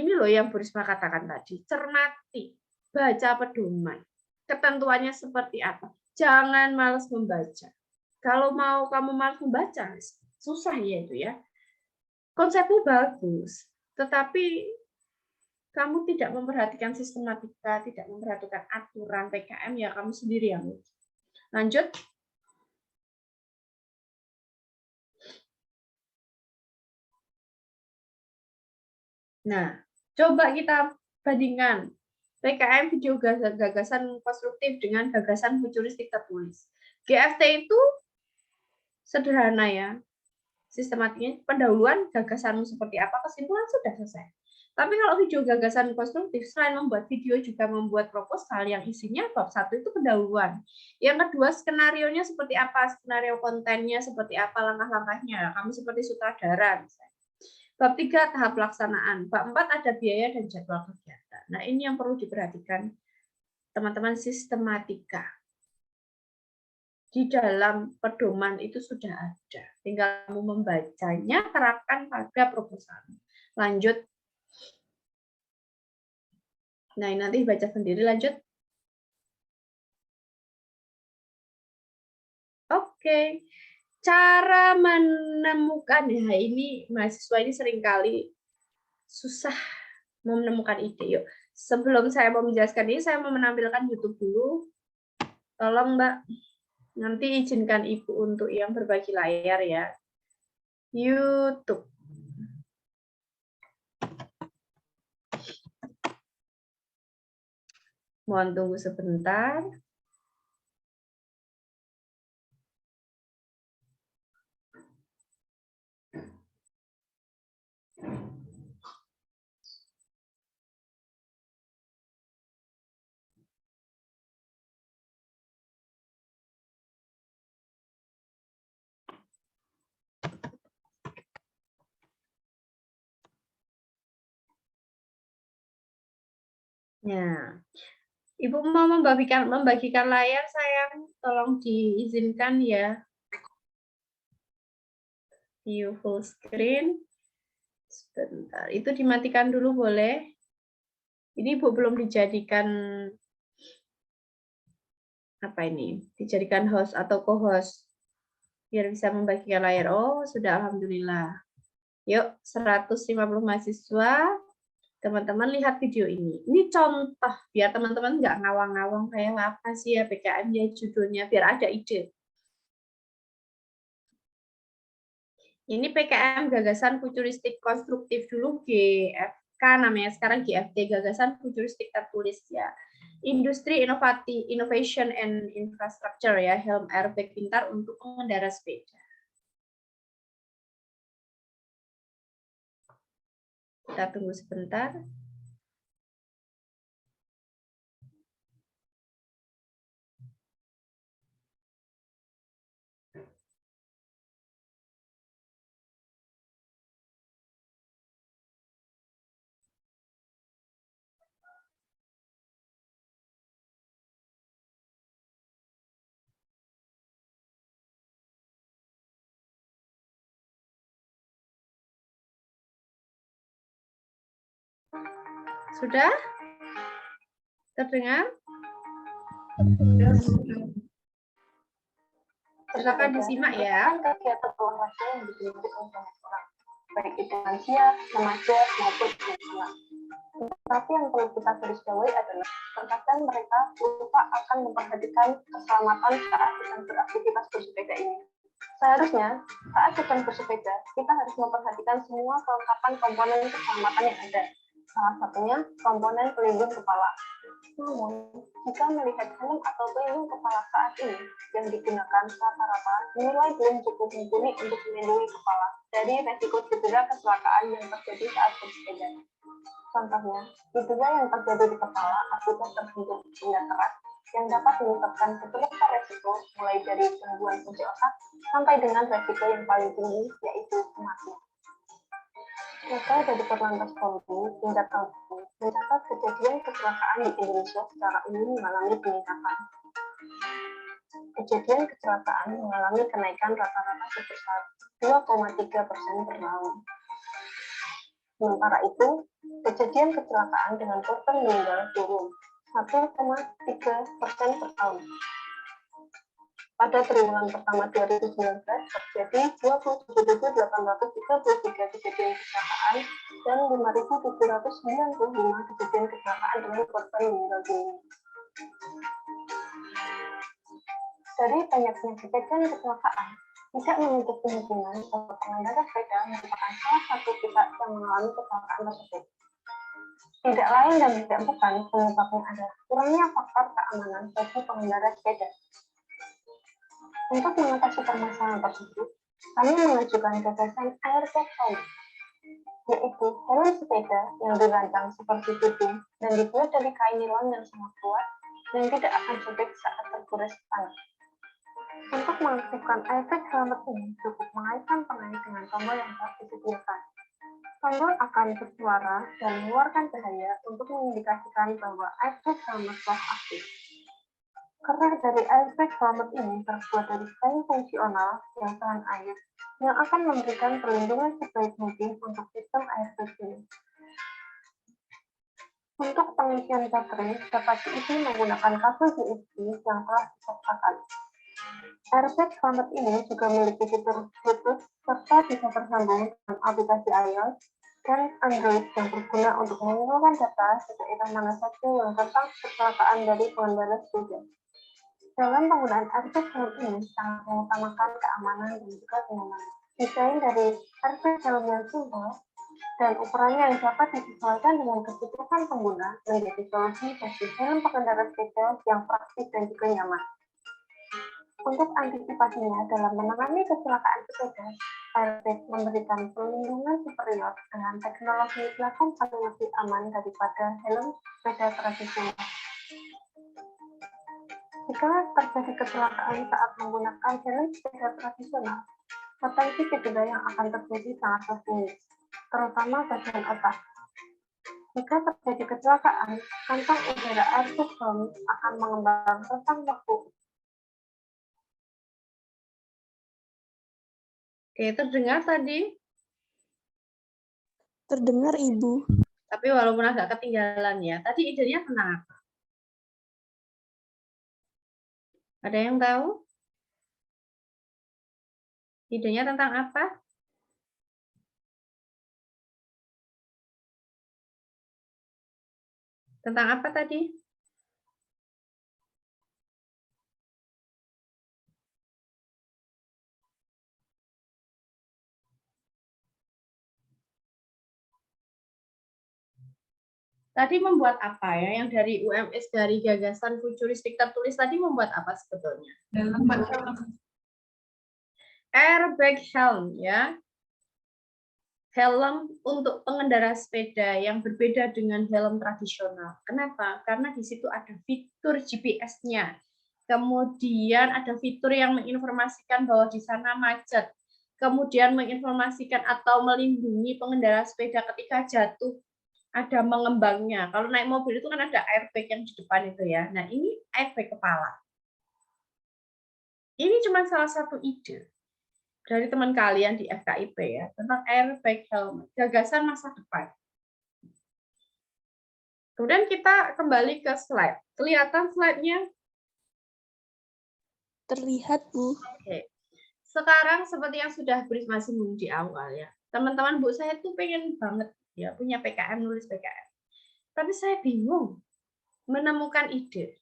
Ini loh yang Bu Risma katakan tadi, cermati, baca pedoman. Ketentuannya seperti apa? Jangan malas membaca. Kalau mau kamu malas membaca, susah ya itu ya. Konsepnya bagus, tetapi kamu tidak memperhatikan sistematika, tidak memperhatikan aturan PKM, ya kamu sendiri yang lanjut. Nah, coba kita bandingkan PKM video gagasan konstruktif dengan gagasan futuristik tertulis. GFT itu sederhana ya, sistematiknya pendahuluan gagasanmu seperti apa, kesimpulan sudah selesai. Tapi kalau video gagasan konstruktif, selain membuat video juga membuat proposal yang isinya bab 1 itu pendahuluan. Yang kedua, skenarionya seperti apa, skenario kontennya seperti apa, langkah-langkahnya. Kamu seperti sutradara misalnya. Bab 3 tahap pelaksanaan, bab 4 ada biaya dan jadwal kegiatan. Nah, ini yang perlu diperhatikan teman-teman, sistematika. Di dalam pedoman itu sudah ada. Tinggal kamu membacanya, terapkan pada proposal. Lanjut. Nah, nanti baca sendiri, lanjut. Oke. Cara menemukan, ya ini mahasiswa ini seringkali susah menemukan ide. Yuk, sebelum saya mau menjelaskan ini, saya mau menampilkan YouTube dulu. Tolong Mbak, nanti izinkan Ibu untuk yang berbagi layar ya. YouTube. Mohon tunggu sebentar. Nah, Ibu mau membagikan layar, sayang, tolong diizinkan ya. View full screen. Sebentar, itu dimatikan dulu boleh. Ini Ibu belum dijadikan apa ini? Dijadikan host atau co-host biar bisa membagikan layar. Oh, sudah, alhamdulillah. Yuk, 150 mahasiswa. Teman-teman lihat video ini. Ini contoh biar teman-teman nggak ngawang-ngawang kayak apa sih ya PKM ya judulnya, biar ada ide. Ini PKM gagasan futuristik konstruktif dulu GFK namanya, sekarang GFT gagasan futuristik tertulis ya. Industri Innovation and Infrastructure ya, Helm Airbag pintar untuk pengendara sepeda. Kita tunggu sebentar. Sudah? Terdengar? Silakan disimak ya. Kegiatan olahraga yang dimiliki oleh banyak orang, baik itu lansia, remaja, maupun anak-anak. Tapi yang perlu kita garisbawahi adalah terkadang mereka lupa akan memperhatikan keselamatan saat sedang beraktivitas bersepeda ini. Seharusnya saat sedang bersepeda, kita harus memperhatikan semua kelengkapan komponen keselamatan yang ada. Salah satunya komponen pelindung kepala. Namun, jika melihat helm atau pelindung kepala saat ini yang digunakan rata-rata dinilai belum cukup mumpuni untuk melindungi kepala dari resiko cedera kecelakaan yang terjadi saat bersepeda. Contohnya, cedera yang terjadi di kepala akibat terbentuk benda keras yang dapat menyebabkan beberapa resiko mulai dari gangguan fungsi otak sampai dengan resiko yang paling tinggi yaitu kematian. Data dari Korlantas Polri hingga tahun ini mencatat kejadian kecelakaan di Indonesia secara umum mengalami peningkatan. kejadian kecelakaan mengalami kenaikan rata-rata sebesar 2,3% per tahun. Sementara itu, kejadian kecelakaan dengan korban meninggal turun 1,3% per tahun. Pada triwulan pertama 2019 terjadi 27.833 kejadian kecelakaan dan 5.795 kejadian kecelakaan dengan korban meninggal dunia. Dari banyaknya kejadian kecelakaan, tidak menutup kemungkinan bahwa pengendara sepeda merupakan salah satu pihak yang mengalami kecelakaan tersebut. Tidak lain dan tidak bukan penyebabnya adalah kurangnya faktor keamanan bagi pengendara sepeda. Untuk mengatasi permasalahan tersebut, kami mengajukan gagasan airbag helmet, yaitu helm sepeda yang dirancang seperti tudung dan dibuat dari kain nilon yang sangat kuat dan tidak akan sobek saat tergores panas. Untuk mengaktifkan airbag helmet ini cukup mengaitkan pengait dengan tombol yang telah disediakan. Tombol akan bersuara dan mengeluarkan cahaya untuk mengindikasikan bahwa airbag helmet telah aktif. Kerak dari airbag helmet ini terbuat dari kain fungsional yang tahan air yang akan memberikan perlindungan sebaik mungkin untuk sistem airbag ini. Untuk pengisian baterai dapat diisi menggunakan kabel USB yang telah disertakan. Airbag helmet ini juga memiliki fitur Bluetooth serta bisa tersambung dengan aplikasi iOS dan Android yang berguna untuk mengumpulkan data sedaerah mana saja yang tentang kecelakaan dari pengendara sepeda. Dalam penggunaan airbag helmet ini sangat mengutamakan keamanan dan juga kenyamanan. Desain dari airbag helmet yang simpel dan ukurannya yang dapat disesuaikan dengan kebutuhan pengguna menjadi solusi bagi helm pengendara sepeda yang praktis dan juga nyaman. Untuk antisipasinya dalam menangani kecelakaan sepeda, airbag memberikan perlindungan superior dengan teknologi 8 kali lebih aman daripada helm sepeda tradisional. Jika terjadi kecelakaan saat menggunakan helm sepeda tradisional, potensi cedera yang akan terjadi sangat tinggi, terutama bagian otak. Jika terjadi kecelakaan, kantong udara airbag helmet akan mengembang rentang waktu. Oke, terdengar tadi? Terdengar, Ibu. Tapi walaupun agak ketinggalan ya. Tadi idenya tentang apa? Ada yang tahu? Idenya tentang apa? Tentang apa tadi? Tadi membuat apa ya? Yang dari UMS, dari gagasan futuristik tertulis tadi membuat apa sebetulnya? Airbag helm ya. Helm untuk pengendara sepeda yang berbeda dengan helm tradisional. Kenapa? Karena di situ ada fitur GPS-nya. Kemudian ada fitur yang menginformasikan bahwa di sana macet. Kemudian menginformasikan atau melindungi pengendara sepeda ketika jatuh. Ada mengembangnya. Kalau naik mobil itu kan ada airbag yang di depan itu ya. Nah, ini airbag kepala. Ini cuma salah satu ide dari teman kalian di FKIP ya, tentang airbag helmet, gagasan masa depan. Kemudian kita kembali ke slide. Kelihatan slide-nya? Terlihat, Bu. Oke. Sekarang seperti yang sudah Bu Risma singgung di awal ya. Teman-teman Bu, saya tuh pengen banget ya punya PKM, nulis PKM. Tapi saya bingung menemukan ide.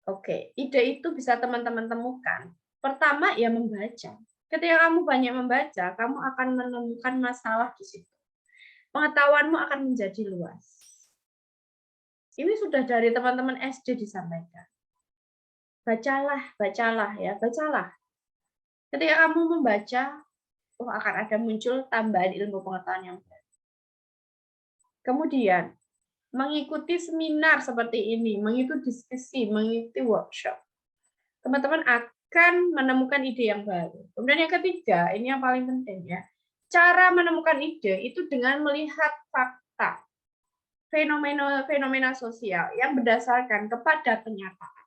Oke, ide itu bisa teman-teman temukan. Pertama ya membaca. Ketika kamu banyak membaca, kamu akan menemukan masalah di situ. Pengetahuanmu akan menjadi luas. Ini sudah dari teman-teman SD disampaikan. Bacalah ya, bacalah. Ketika kamu membaca, akan ada muncul tambahan ilmu pengetahuan yang baru. Kemudian, mengikuti seminar seperti ini, mengikuti diskusi, mengikuti workshop. Teman-teman akan menemukan ide yang baru. Kemudian yang ketiga, ini yang paling penting ya. Cara menemukan ide itu dengan melihat fakta, fenomena sosial yang berdasarkan kepada kenyataan.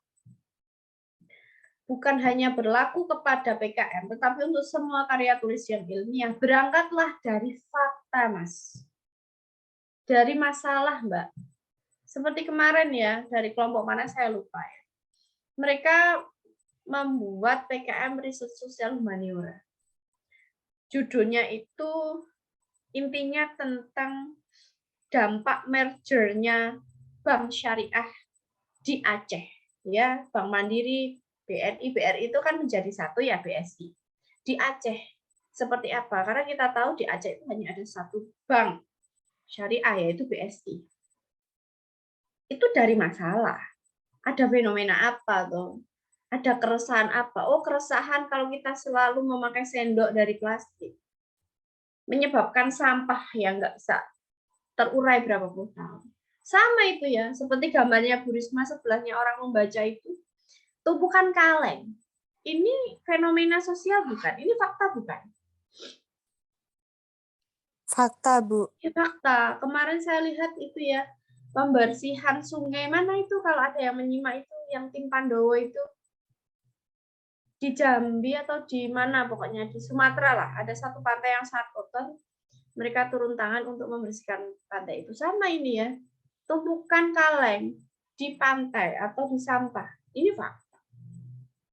bukan hanya berlaku kepada PKM, tetapi untuk semua karya tulis yang ilmiah. Berangkatlah dari fakta, Mas. Dari masalah, Mbak. Seperti kemarin ya, dari kelompok mana saya lupa ya. Mereka membuat PKM Riset Sosial Humaniora. Judulnya itu intinya tentang dampak mergernya Bank Syariah di Aceh. Ya, Bank Mandiri, BNI, BRI itu kan menjadi satu ya, BSI. Di Aceh seperti apa? Karena kita tahu di Aceh itu hanya ada satu bank syariah, yaitu BSI. Itu dari masalah. Ada fenomena apa tuh? Ada keresahan apa? Oh, keresahan kalau kita selalu memakai sendok dari plastik. Menyebabkan sampah yang nggak bisa terurai berapa puluh tahun. Sama itu ya, seperti gambarnya Bu Risma sebelahnya orang membaca itu bukan kaleng. Ini fenomena sosial bukan? Ini fakta bukan? Fakta, Bu. Ya, fakta. Kemarin saya lihat itu ya, pembersihan sungai. Mana itu kalau ada yang menyimak itu, yang tim Pandowo itu, di Jambi atau di mana pokoknya, di Sumatera lah. Ada satu pantai yang sangat kotor. Mereka turun tangan untuk membersihkan pantai itu. Sama ini ya, tumpukan kaleng di pantai atau di sampah. Ini fakta.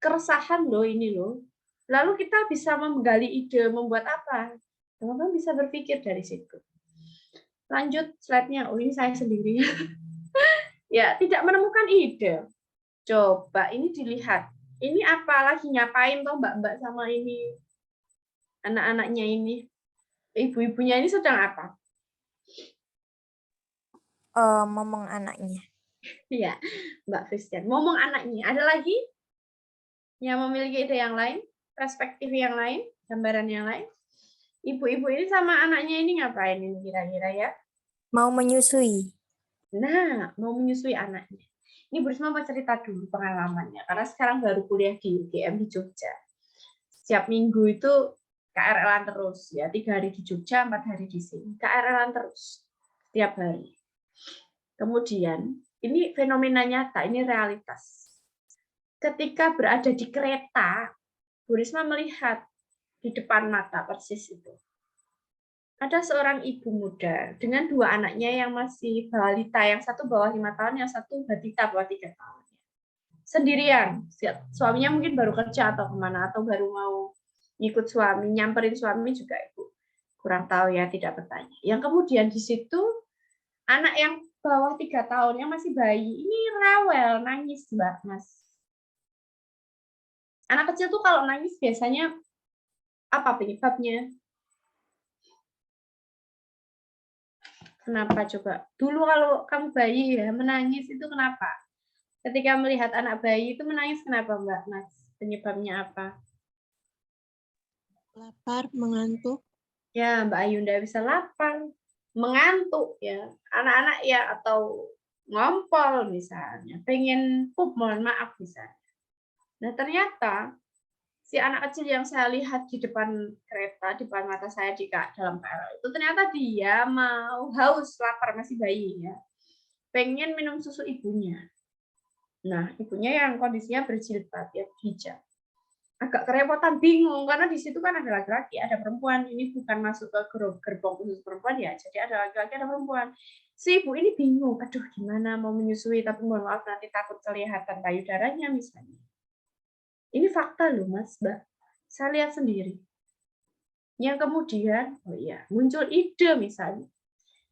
Keresahan loh ini loh. Lalu kita bisa menggali ide, membuat apa? Teman-teman bisa berpikir dari situ. Lanjut slide-nya. Oh, ini saya sendiri. Ya, tidak menemukan ide. Coba ini dilihat. Ini apa lagi ngapain toh mbak-mbak sama ini anak-anaknya ini? Ibu-ibunya ini sedang apa? Ngomong anaknya. Iya, Mbak Christian. Ngomong anaknya. Ada lagi yang memiliki ide yang lain, perspektif yang lain, gambaran yang lain? Ibu-ibu ini sama anaknya ini ngapain ini kira-kira ya? Mau menyusui. Nah, mau menyusui anaknya. Ini Bu Risma mau cerita dulu pengalamannya, karena sekarang baru kuliah di UGM di Jogja. Setiap minggu itu KRL-an terus, ya 3 hari di Jogja, 4 hari di sini. KRL-an terus, setiap hari. Kemudian, ini fenomena nyata, ini realitas. Ketika berada di kereta, Bu Risma melihat di depan mata persis itu. Ada seorang ibu muda dengan 2 anaknya yang masih balita, yang satu bawah 5 tahun, yang satu balita bawah 3 tahun. Sendirian, suaminya mungkin baru kerja atau kemana, atau baru mau ikut suami, nyamperin suami juga ibu. Kurang tahu ya, tidak bertanya. Yang kemudian di situ, anak yang bawah 3 tahun, yang masih bayi, ini rewel, nangis Mbak, Mas. Anak kecil tuh kalau nangis biasanya apa penyebabnya? Kenapa coba? Dulu kalau kamu bayi ya menangis itu kenapa? Ketika melihat anak bayi itu menangis kenapa Mbak Mas? Penyebabnya apa? Lapar, mengantuk. Ya Mbak Ayunda bisa lapar, mengantuk ya. Anak-anak ya atau ngompol misalnya, pengen pup, mohon maaf misalnya. Nah ternyata si anak kecil yang saya lihat di depan kereta, di depan mata saya di dalam KRL itu ternyata dia mau haus, lapar, masih bayi ya. Pengen minum susu ibunya. Nah, ibunya yang kondisinya berjilbab, ya hijab. Agak kerepotan, bingung karena di situ kan ada laki-laki, ada perempuan. Ini bukan masuk ke gerbong khusus perempuan ya. Jadi ada laki-laki, ada perempuan. Si ibu ini bingung, aduh gimana mau menyusui tapi mohon maaf nanti takut kelihatan payudaranya misalnya. Ini fakta loh Mas, Mbak. Saya lihat sendiri. Yang kemudian, oh iya, muncul ide misalnya.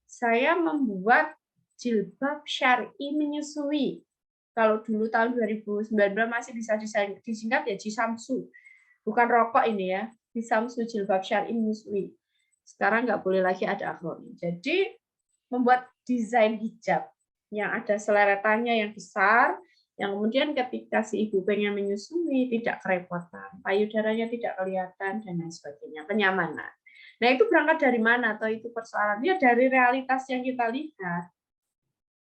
Saya membuat jilbab syar'i menyusui. Kalau dulu tahun 2019 masih bisa disingkat ya Jisamsu. Bukan rokok ini ya. Jisamsu jilbab syar'i menyusui. Sekarang nggak boleh lagi ada akronim. Jadi membuat desain hijab yang ada seleretannya yang besar, yang kemudian ketika si ibu pengen menyusui tidak kerepotan, payudaranya tidak kelihatan dan lain sebagainya, kenyamanan. Nah itu berangkat dari mana? Atau itu persoalannya dari realitas yang kita lihat.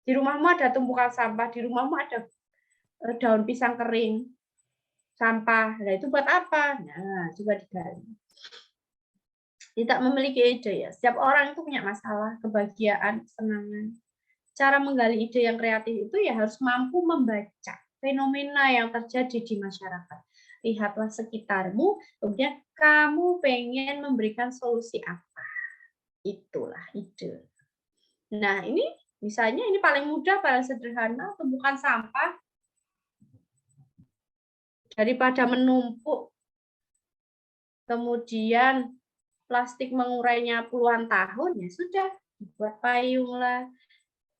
Di rumahmu ada tumpukan sampah, di rumahmu ada daun pisang kering, sampah. Nah itu buat apa? Nah coba digali. Tidak memiliki ide ya. Setiap orang itu punya masalah, kebahagiaan, kesenangan. Cara menggali ide yang kreatif itu ya harus mampu membaca fenomena yang terjadi di masyarakat. Lihatlah sekitarmu, kemudian kamu pengen memberikan solusi apa. Itulah ide. Nah, ini misalnya ini paling mudah, paling sederhana, tumpukan sampah. Daripada menumpuk, kemudian plastik mengurainya puluhan tahun, ya sudah, dibuat payung lah.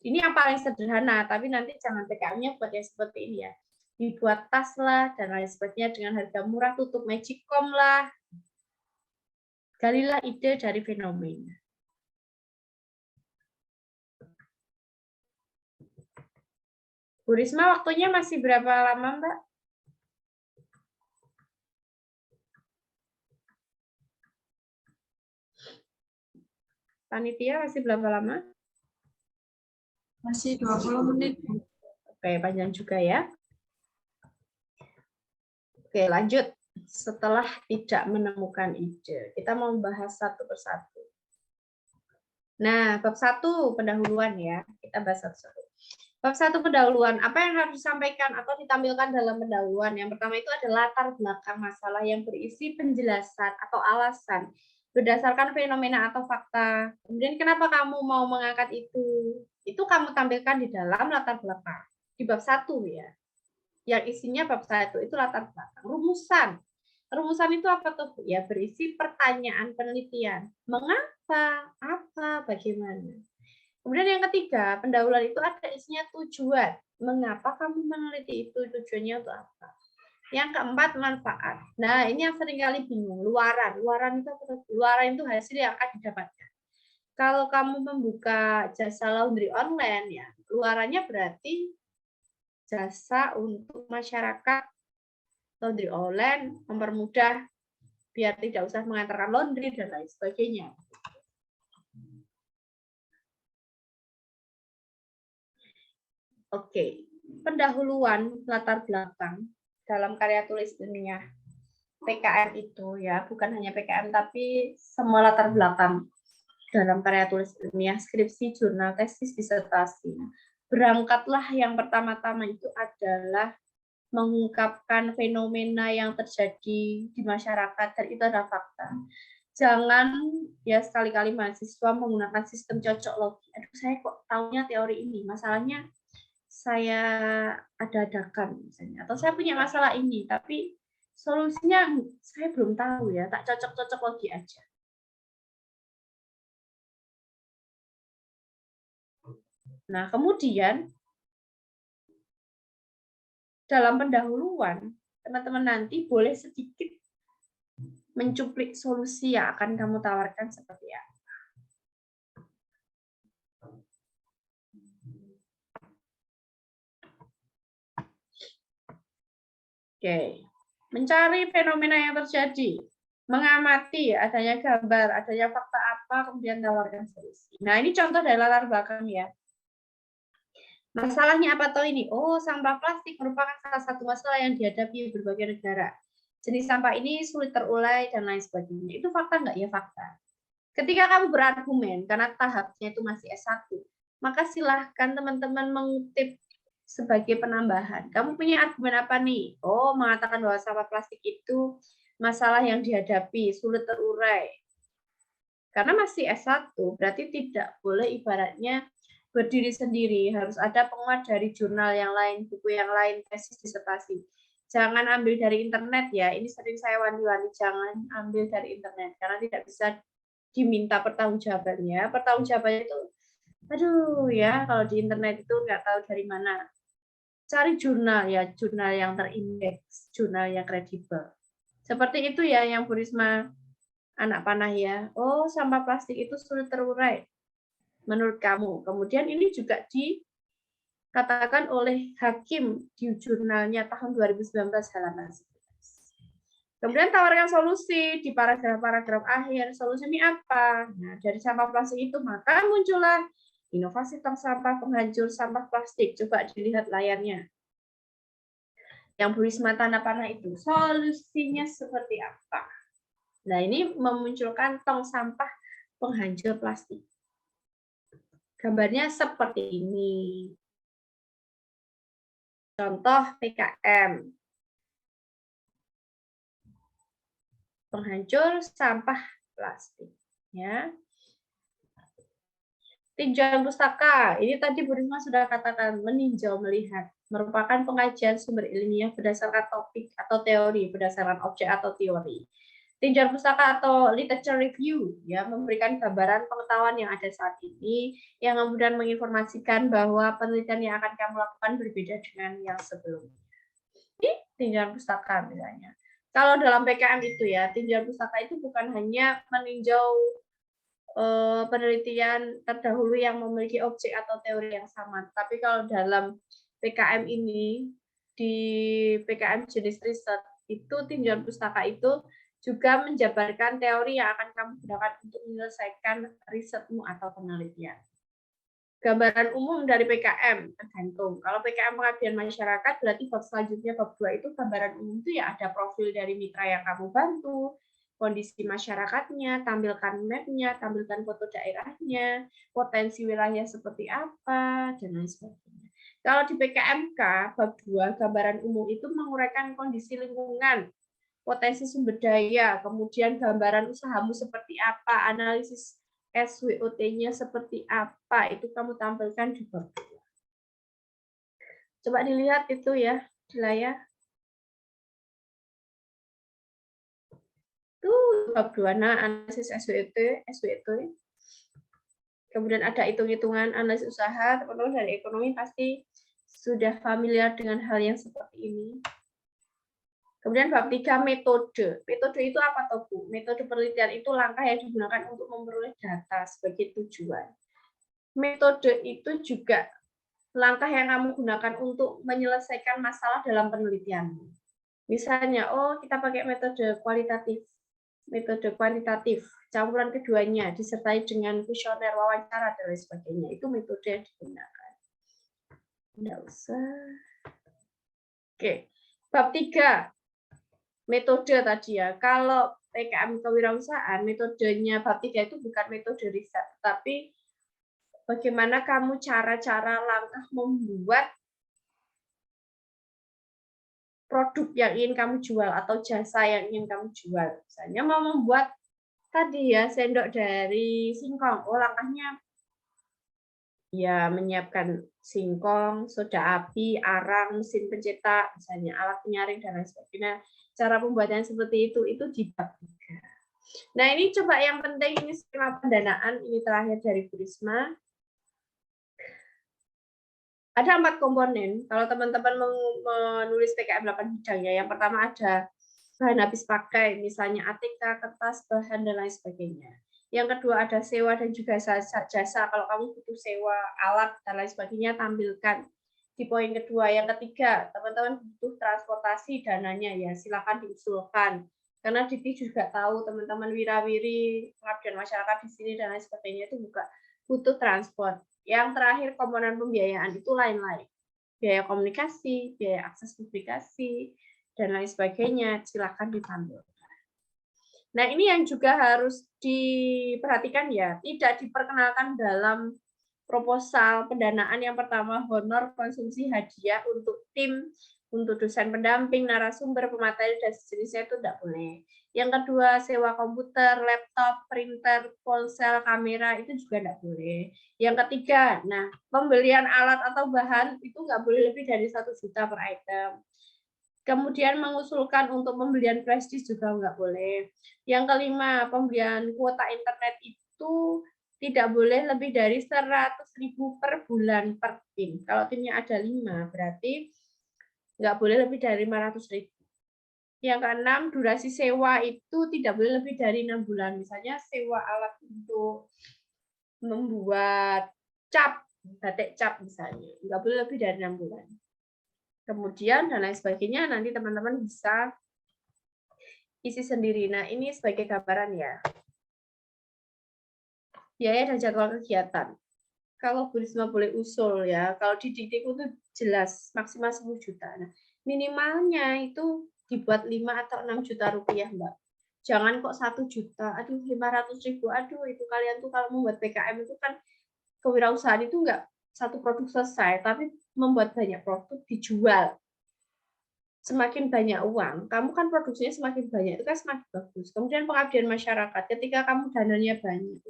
Ini yang paling sederhana, tapi nanti jangan PKM-nya buat yang seperti ini ya. Dibuat tas lah, dan lain sebagainya dengan harga murah, tutup magicom lah. Galilah ide dari fenomena. Bu Risma, waktunya masih berapa lama, Mbak? Panitia masih berapa lama? Masih 20 menit. Oke, panjang juga ya. Oke, lanjut. Setelah tidak menemukan ide, kita mau bahas satu persatu. Nah, bab 1 pendahuluan ya. Kita bahas satu-satu. Bab 1 pendahuluan, apa yang harus disampaikan atau ditampilkan dalam pendahuluan? Yang pertama itu ada latar belakang masalah yang berisi penjelasan atau alasan berdasarkan fenomena atau fakta. Kemudian kenapa kamu mau mengangkat itu? Itu kamu tampilkan di dalam latar belakang. Di bab 1 ya. Yang isinya bab 1 itu latar belakang. Rumusan. Rumusan itu apa tuh? Ya, berisi pertanyaan penelitian. Mengapa? Apa? Bagaimana? Kemudian yang ketiga, pendahuluan itu ada isinya tujuan. Mengapa kamu meneliti itu? Tujuannya untuk apa? Yang keempat, manfaat. Nah, ini yang seringkali bingung. Luaran. Luaran itu apa? Luaran itu hasil yang akan didapatkan. Kalau kamu membuka jasa laundry online, ya, luarannya berarti jasa untuk masyarakat laundry online, mempermudah biar tidak usah mengantarkan laundry dan lain sebagainya. Oke, pendahuluan latar belakang dalam karya tulis ilmiah PKM itu ya, bukan hanya PKM tapi semua latar belakang dalam karya tulis ilmiah, skripsi, jurnal, tesis, disertasi. Berangkatlah yang pertama-tama itu adalah mengungkapkan fenomena yang terjadi di masyarakat dan itu adalah fakta. Jangan ya sekali-kali mahasiswa menggunakan sistem cocok logi. Aduh, saya kok taunya teori ini. Masalahnya saya ada-adakan misalnya, atau saya punya masalah ini, tapi solusinya saya belum tahu ya, tak cocok-cocok logi aja. Nah, kemudian dalam pendahuluan, teman-teman nanti boleh sedikit mencuplik solusi yang akan kamu tawarkan seperti apa. Oke, mencari fenomena yang terjadi, mengamati adanya gambar, adanya fakta apa, kemudian tawarkan solusi. Nah, ini contoh dari latar belakang ya. Masalahnya apa toh ini? Oh, sampah plastik merupakan salah satu masalah yang dihadapi berbagai negara. Jenis sampah ini sulit terurai dan lain sebagainya. Itu fakta nggak? Ya fakta. Ketika kamu berargumen, karena tahapnya itu masih S1, maka silahkan teman-teman mengutip sebagai penambahan. Kamu punya argumen apa nih? Oh, mengatakan bahwa sampah plastik itu masalah yang dihadapi, sulit terurai. Karena masih S1, berarti tidak boleh ibaratnya berdiri sendiri. Harus ada penguat dari jurnal yang lain, buku yang lain, tesis, disertasi. Jangan ambil dari internet ya. Ini sering saya wanti-wanti, jangan ambil dari internet. Karena tidak bisa diminta pertanggungjawabannya. Pertanggungjawabannya itu, aduh ya, kalau di internet itu nggak tahu dari mana. Cari jurnal ya, jurnal yang terindeks, jurnal yang kredibel. Seperti itu ya yang Bu Risma anak panah ya. Oh, sampah plastik itu sulit terurai menurut kamu. Kemudian ini juga dikatakan oleh hakim di jurnalnya tahun 2019 halaman 11. Kemudian tawarkan solusi di paragraf-paragraf akhir. Solusi ini apa? Nah, dari sampah plastik itu maka muncullah inovasi tong sampah penghancur sampah plastik. Coba dilihat layarnya. Yang Bu Risma tanda panah itu solusinya seperti apa? Nah, ini memunculkan tong sampah penghancur plastik. Gambarnya seperti ini. Contoh PKM. Penghancur sampah plastik. Ya. Tinjauan pustaka, ini tadi Bu Risma sudah katakan, meninjau, melihat, merupakan pengajian sumber ilmiah berdasarkan topik atau teori, berdasarkan objek atau teori. Tinjauan pustaka atau literature review, ya, memberikan gambaran pengetahuan yang ada saat ini, yang kemudian menginformasikan bahwa penelitian yang akan kamu lakukan berbeda dengan yang sebelumnya. Ini tinjauan pustaka misalnya. Kalau dalam PKM itu ya, tinjauan pustaka itu bukan hanya meninjau penelitian terdahulu yang memiliki objek atau teori yang sama. Tapi kalau dalam PKM ini, di PKM jenis riset, itu tinjauan pustaka itu juga menjabarkan teori yang akan kamu gunakan untuk menyelesaikan risetmu atau penelitian. Gambaran umum dari PKM tergantung. Kalau PKM pengabdian masyarakat, berarti bab selanjutnya, bab 2 itu gambaran umum itu ya ada profil dari mitra yang kamu bantu, kondisi masyarakatnya, tampilkan map-nya, tampilkan foto daerahnya, potensi wilayah seperti apa, dan lain sebagainya. Kalau di PKMK, bab 2, gambaran umum itu menguraikan kondisi lingkungan, potensi sumber daya, kemudian gambaran usahamu seperti apa, analisis SWOT-nya seperti apa, itu kamu tampilkan di bab 2. Coba dilihat itu ya, di layar. Bab 2, nah, analisis SWOT. Kemudian ada hitung-hitungan analisis usaha, teman-teman dari ekonomi pasti sudah familiar dengan hal yang seperti ini. Kemudian bab 3, metode. Metode itu apa toh, Bu? Metode penelitian itu langkah yang digunakan untuk memperoleh data sebagai tujuan. Metode itu juga langkah yang kamu gunakan untuk menyelesaikan masalah dalam penelitian. Misalnya, kita pakai metode kualitatif. Metode kuantitatif, campuran keduanya disertai dengan kuesioner, wawancara, dan lain sebagainya. Itu metode yang digunakan. Tidak usah. Oke, bab 3, metode tadi ya. Kalau PKM kewirausahaan, metodenya bab 3 itu bukan metode riset, tapi bagaimana kamu cara-cara langkah membuat produk yang ingin kamu jual atau jasa yang ingin kamu jual. Misalnya mau membuat tadi ya sendok dari singkong. Langkahnya ya menyiapkan singkong, soda api, arang, mesin pencetak, misalnya alat penyaring dan lain sebagainya. Cara pembuatan seperti itu di bab 3. Nah, ini coba yang penting ini skema pendanaan, ini terakhir dari Bu Risma. Ada 4 komponen. Kalau teman-teman menulis PKM 8 bidang ya. Yang pertama ada bahan habis pakai, misalnya ATK, kertas, bahan, dan lain sebagainya. Yang kedua ada sewa dan juga jasa. Kalau kamu butuh sewa alat dan lain sebagainya, tampilkan di poin kedua. Yang ketiga, teman-teman butuh transportasi dananya ya, silakan diusulkan. Karena Diti juga tahu teman-teman wirawiri pengabdian masyarakat di sini dan lain sebagainya itu juga butuh transport. Yang terakhir komponen pembiayaan itu lain-lain. Biaya komunikasi, biaya akses publikasi, dan lain sebagainya, silakan ditampilkan. Nah, ini yang juga harus diperhatikan ya, tidak diperkenalkan dalam proposal pendanaan. Yang pertama, honor konsumsi hadiah untuk tim, untuk dosen pendamping, narasumber, pemateri, dan sejenisnya itu tidak boleh. Yang kedua, sewa komputer, laptop, printer, ponsel, kamera, itu juga tidak boleh. Yang ketiga, nah, pembelian alat atau bahan itu nggak boleh lebih dari 1 juta per item. Kemudian mengusulkan untuk pembelian flash disk juga nggak boleh. Yang kelima, pembelian kuota internet itu tidak boleh lebih dari 100.000 per bulan per tim. Kalau timnya ada 5, berarti nggak boleh lebih dari 500.000. Yang keenam, durasi sewa itu tidak boleh lebih dari 6 bulan. Misalnya sewa alat untuk membuat cap, batik cap misalnya, nggak boleh lebih dari 6 bulan. Kemudian dan lain sebagainya nanti teman-teman bisa isi sendiri. Nah, ini sebagai gambaran ya. Biaya dan jadwal kegiatan. Kalau Bu Risma boleh usul ya, kalau di Diktiku itu jelas maksimal 10 juta. Nah, minimalnya itu dibuat 5 atau 6 juta rupiah, Mbak. Jangan kok 1 juta, aduh 500.000, aduh itu kalian tuh kalau membuat PKM itu kan kewirausahaan itu enggak satu produk selesai, tapi membuat banyak produk dijual. Semakin banyak uang, kamu kan produksinya semakin banyak, itu kan semakin bagus. Kemudian pengabdian masyarakat, ketika kamu dananya banyak,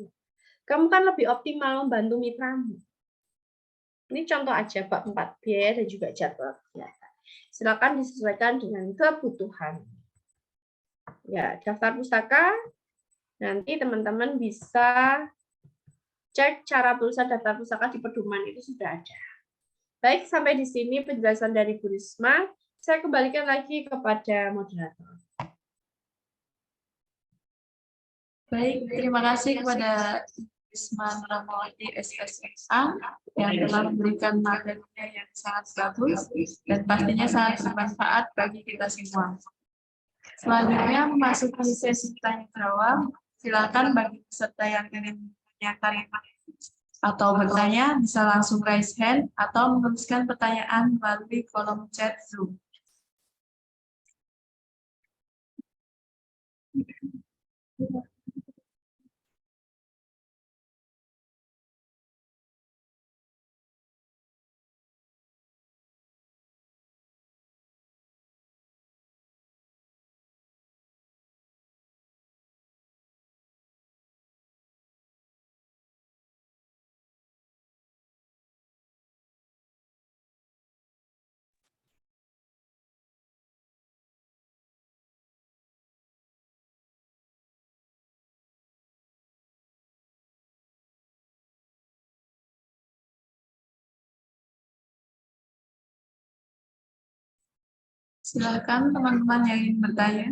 kamu kan lebih optimal membantu mitramu. Ini contoh aja bab 4 biaya dan juga jadwal kegiatan. Silakan disesuaikan dengan kebutuhan. Ya, daftar pustaka, nanti teman-teman bisa cek cara tulisan daftar pustaka di pedoman itu sudah ada. Baik, sampai di sini penjelasan dari Bu Risma. Saya kembalikan lagi kepada moderator. Baik, terima kasih kepada Risma Nurmawati SSA yang telah memberikan materinya yang sangat bagus dan pastinya sangat bermanfaat bagi kita semua. Selanjutnya memasuki sesi tanya jawab. Silakan bagi peserta yang ingin menanyakan atau bertanya bisa langsung raise hand atau menuliskan pertanyaan melalui kolom chat Zoom. Silakan teman-teman yang ingin bertanya.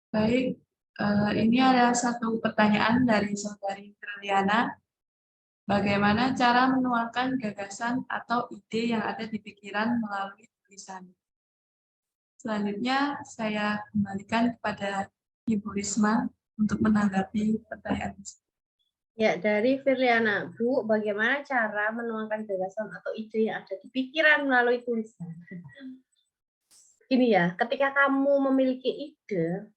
Baik, ini ada satu pertanyaan dari saudari Triliana. Bagaimana cara menuangkan gagasan atau ide yang ada di pikiran melalui tulisan? Selanjutnya, saya kembalikan kepada Ibu Risma untuk menanggapi pertanyaan. Ya, dari Firliana, Bu, bagaimana cara menuangkan gagasan atau ide yang ada di pikiran melalui tulisan? Ini ya, ketika kamu memiliki ide,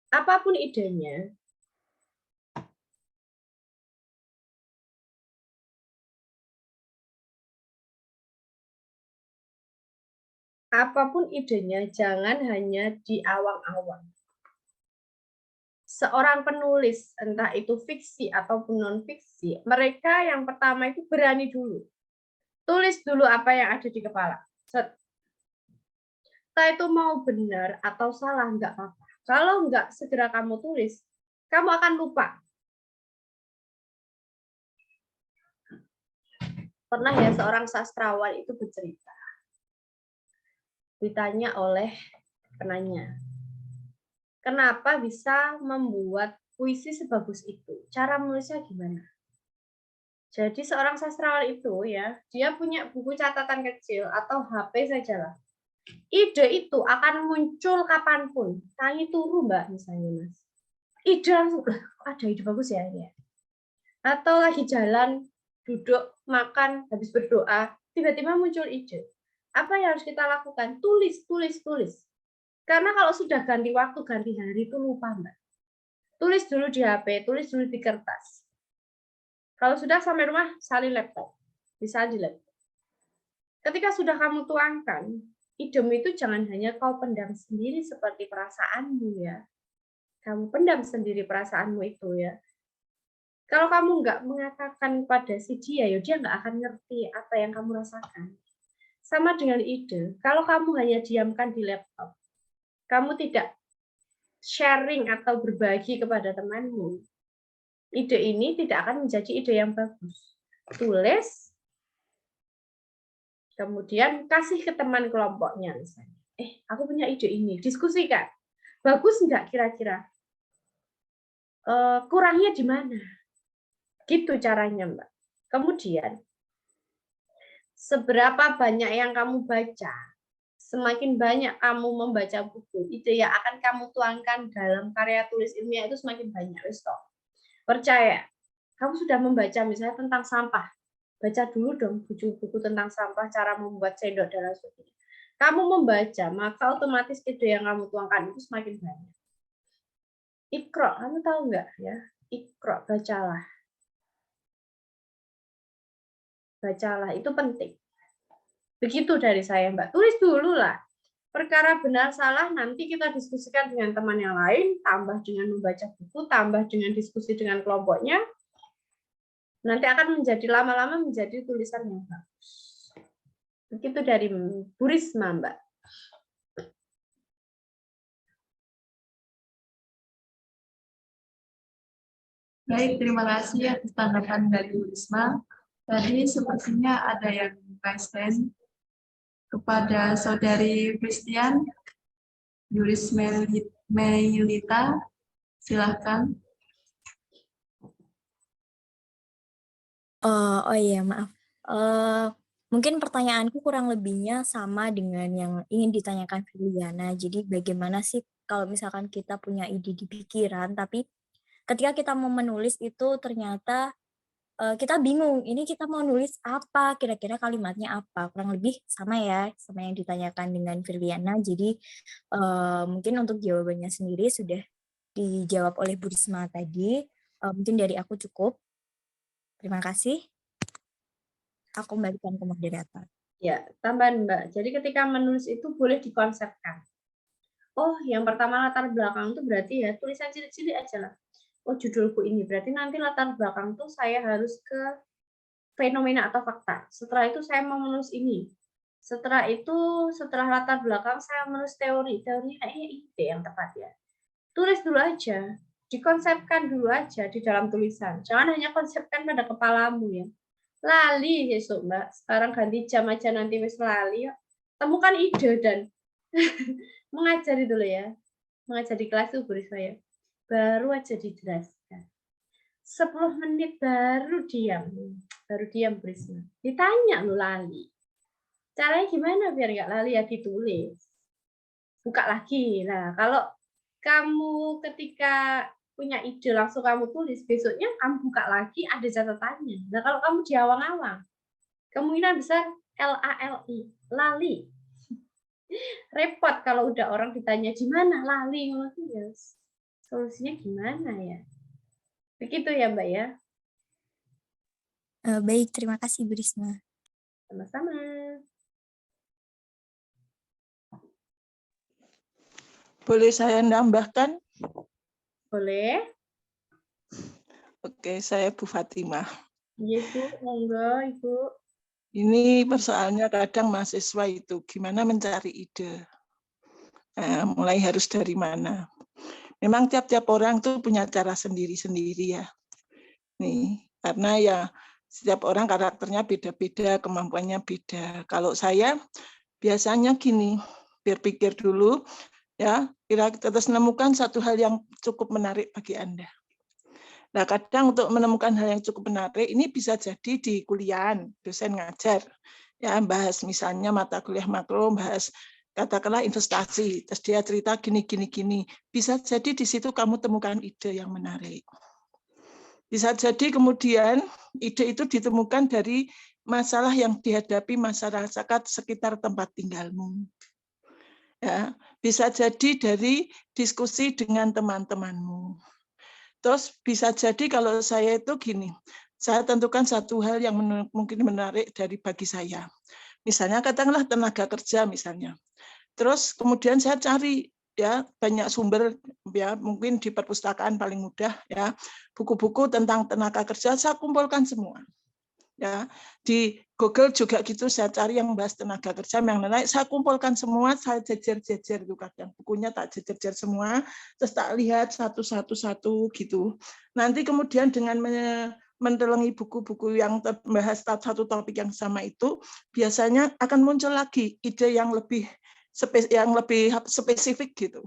apapun idenya, jangan hanya di awang-awang. Seorang penulis, entah itu fiksi ataupun non-fiksi, mereka yang pertama itu berani dulu. Tulis dulu apa yang ada di kepala. Entah itu mau benar atau salah, enggak apa-apa. Kalau enggak segera kamu tulis, kamu akan lupa. Pernah ya seorang sastrawan itu bercerita. Ditanya oleh penanya, kenapa bisa membuat puisi sebagus itu? Cara menulisnya gimana? Jadi seorang sastrawan itu ya, dia punya buku catatan kecil atau HP sajalah. Ide itu akan muncul kapanpun. Tangi turu Mbak misalnya Mas. Ide langsung, ada ide bagus ya ini. Atau lagi jalan, duduk, makan, habis berdoa, tiba-tiba muncul ide. Apa yang harus kita lakukan? Tulis, tulis, tulis. Karena kalau sudah ganti waktu, ganti hari itu lupa, Mbak. Tulis dulu di HP, tulis dulu di kertas. Kalau sudah sampai rumah, salin laptop. Disalin di laptop. Ketika sudah kamu tuangkan, idem itu jangan hanya kau pendam sendiri seperti perasaanmu ya. Kamu pendam sendiri perasaanmu itu ya. Kalau kamu nggak mengatakan pada si dia, ya dia nggak akan ngerti apa yang kamu rasakan. Sama dengan ide, kalau kamu hanya diamkan di laptop, kamu tidak sharing atau berbagi kepada temanmu, ide ini tidak akan menjadi ide yang bagus. Tulis, kemudian kasih ke teman kelompoknya misalnya. Aku punya ide ini, diskusikan. Bagus nggak kira-kira? Kurangnya di mana? Gitu caranya, Mbak. Kemudian, seberapa banyak yang kamu baca, semakin banyak kamu membaca buku, ide yang akan kamu tuangkan dalam karya tulis ilmiah itu semakin banyak. Percaya, kamu sudah membaca misalnya tentang sampah, baca dulu dong buku-buku tentang sampah, cara membuat sendok dan lain sebagainya. Kamu membaca, maka otomatis ide yang kamu tuangkan itu semakin banyak. Iqra, kamu tahu nggak ya? Iqra, bacalah. Bacalah, itu penting. Begitu dari saya, Mbak. Tulis dulu lah. Perkara benar salah nanti kita diskusikan dengan teman yang lain, tambah dengan membaca buku, tambah dengan diskusi dengan kelompoknya. Nanti akan menjadi lama-lama menjadi tulisan yang bagus. Begitu dari Bu Risma, Mbak. Baik, terima kasih atas tanggapan dari Bu Risma. Tadi sepertinya ada yang raise hand kepada Saudari Christian, Yuris Meilita, silahkan. Oh iya, maaf. Mungkin pertanyaanku kurang lebihnya sama dengan yang ingin ditanyakan Filiana. Jadi bagaimana sih kalau misalkan kita punya ide di pikiran, tapi ketika kita mau menulis itu ternyata kita bingung, ini kita mau nulis apa, kira-kira kalimatnya apa. Kurang lebih sama ya, sama yang ditanyakan dengan Filiana. Jadi mungkin untuk jawabannya sendiri sudah dijawab oleh Bu Risma tadi. Mungkin dari aku cukup. Terima kasih. Aku kembalikan ke moderator. Ya, tambahan Mbak. Jadi ketika menulis itu boleh dikonsepkan. Oh, yang pertama latar belakang itu berarti ya tulisan cilik-cilik aja lah. Oh, judulku ini berarti nanti latar belakang tuh saya harus ke fenomena atau fakta. Setelah itu saya mau menulis ini. Setelah itu, setelah latar belakang saya menulis teori. Teorinya kayaknya ide yang tepat ya. Tulis dulu aja. Dikonsepkan dulu aja di dalam tulisan. Jangan hanya konsepkan pada kepalamu ya. Lali besok Mbak. Sekarang ganti jam aja nanti wis lali. Temukan ide dan mengajari dulu ya. Mengajari kelas itu beri saya. Baru aja dijelaskan. 10 menit baru diam. Baru diam Prisma. Ditanya lu lali. Caranya gimana biar nggak lali ya ditulis. Buka lagi. Nah, kalau kamu ketika punya ide langsung kamu tulis, besoknya kamu buka lagi ada catatannya. Nah, kalau kamu di awang-awang, kemungkinan besar LALI, lali. Repot kalau udah orang ditanya gimana lali, yes. Solusinya gimana ya? Begitu ya Mbak ya? Baik, terima kasih Bu Risma. Sama-sama. Boleh saya nambahkan? Boleh. Oke, saya Bu Fatimah. Iya Bu, monggo Ibu. Ini persoalannya kadang mahasiswa itu gimana mencari ide. Mulai harus dari mana. Memang tiap-tiap orang tuh punya cara sendiri-sendiri ya. Nih, karena ya setiap orang karakternya beda-beda, kemampuannya beda. Kalau saya biasanya gini, berpikir dulu ya, kira-kira terus menemukan satu hal yang cukup menarik bagi Anda. Nah, kadang untuk menemukan hal yang cukup menarik ini bisa jadi di kuliah, dosen ngajar, ya bahas misalnya mata kuliah makro, bahas katakanlah investasi, terus dia cerita gini, bisa jadi di situ kamu temukan ide yang menarik. Bisa jadi kemudian ide itu ditemukan dari masalah yang dihadapi masyarakat sekitar tempat tinggalmu. Ya, bisa jadi dari diskusi dengan teman-temanmu. Terus bisa jadi kalau saya itu gini, saya tentukan satu hal yang mungkin menarik dari bagi saya. Misalnya katakanlah tenaga kerja misalnya. Terus kemudian saya cari ya banyak sumber ya mungkin di perpustakaan paling mudah ya buku-buku tentang tenaga kerja saya kumpulkan semua. Ya, di Google juga gitu saya cari yang bahas tenaga kerja yang lain, saya kumpulkan semua, saya jejer-jejer itu kadang bukunya tak jejer-jejer semua, terus tak lihat satu gitu. Nanti kemudian dengan mentelengi buku-buku yang membahas satu topik yang sama itu, biasanya akan muncul lagi ide yang lebih spesifik gitu.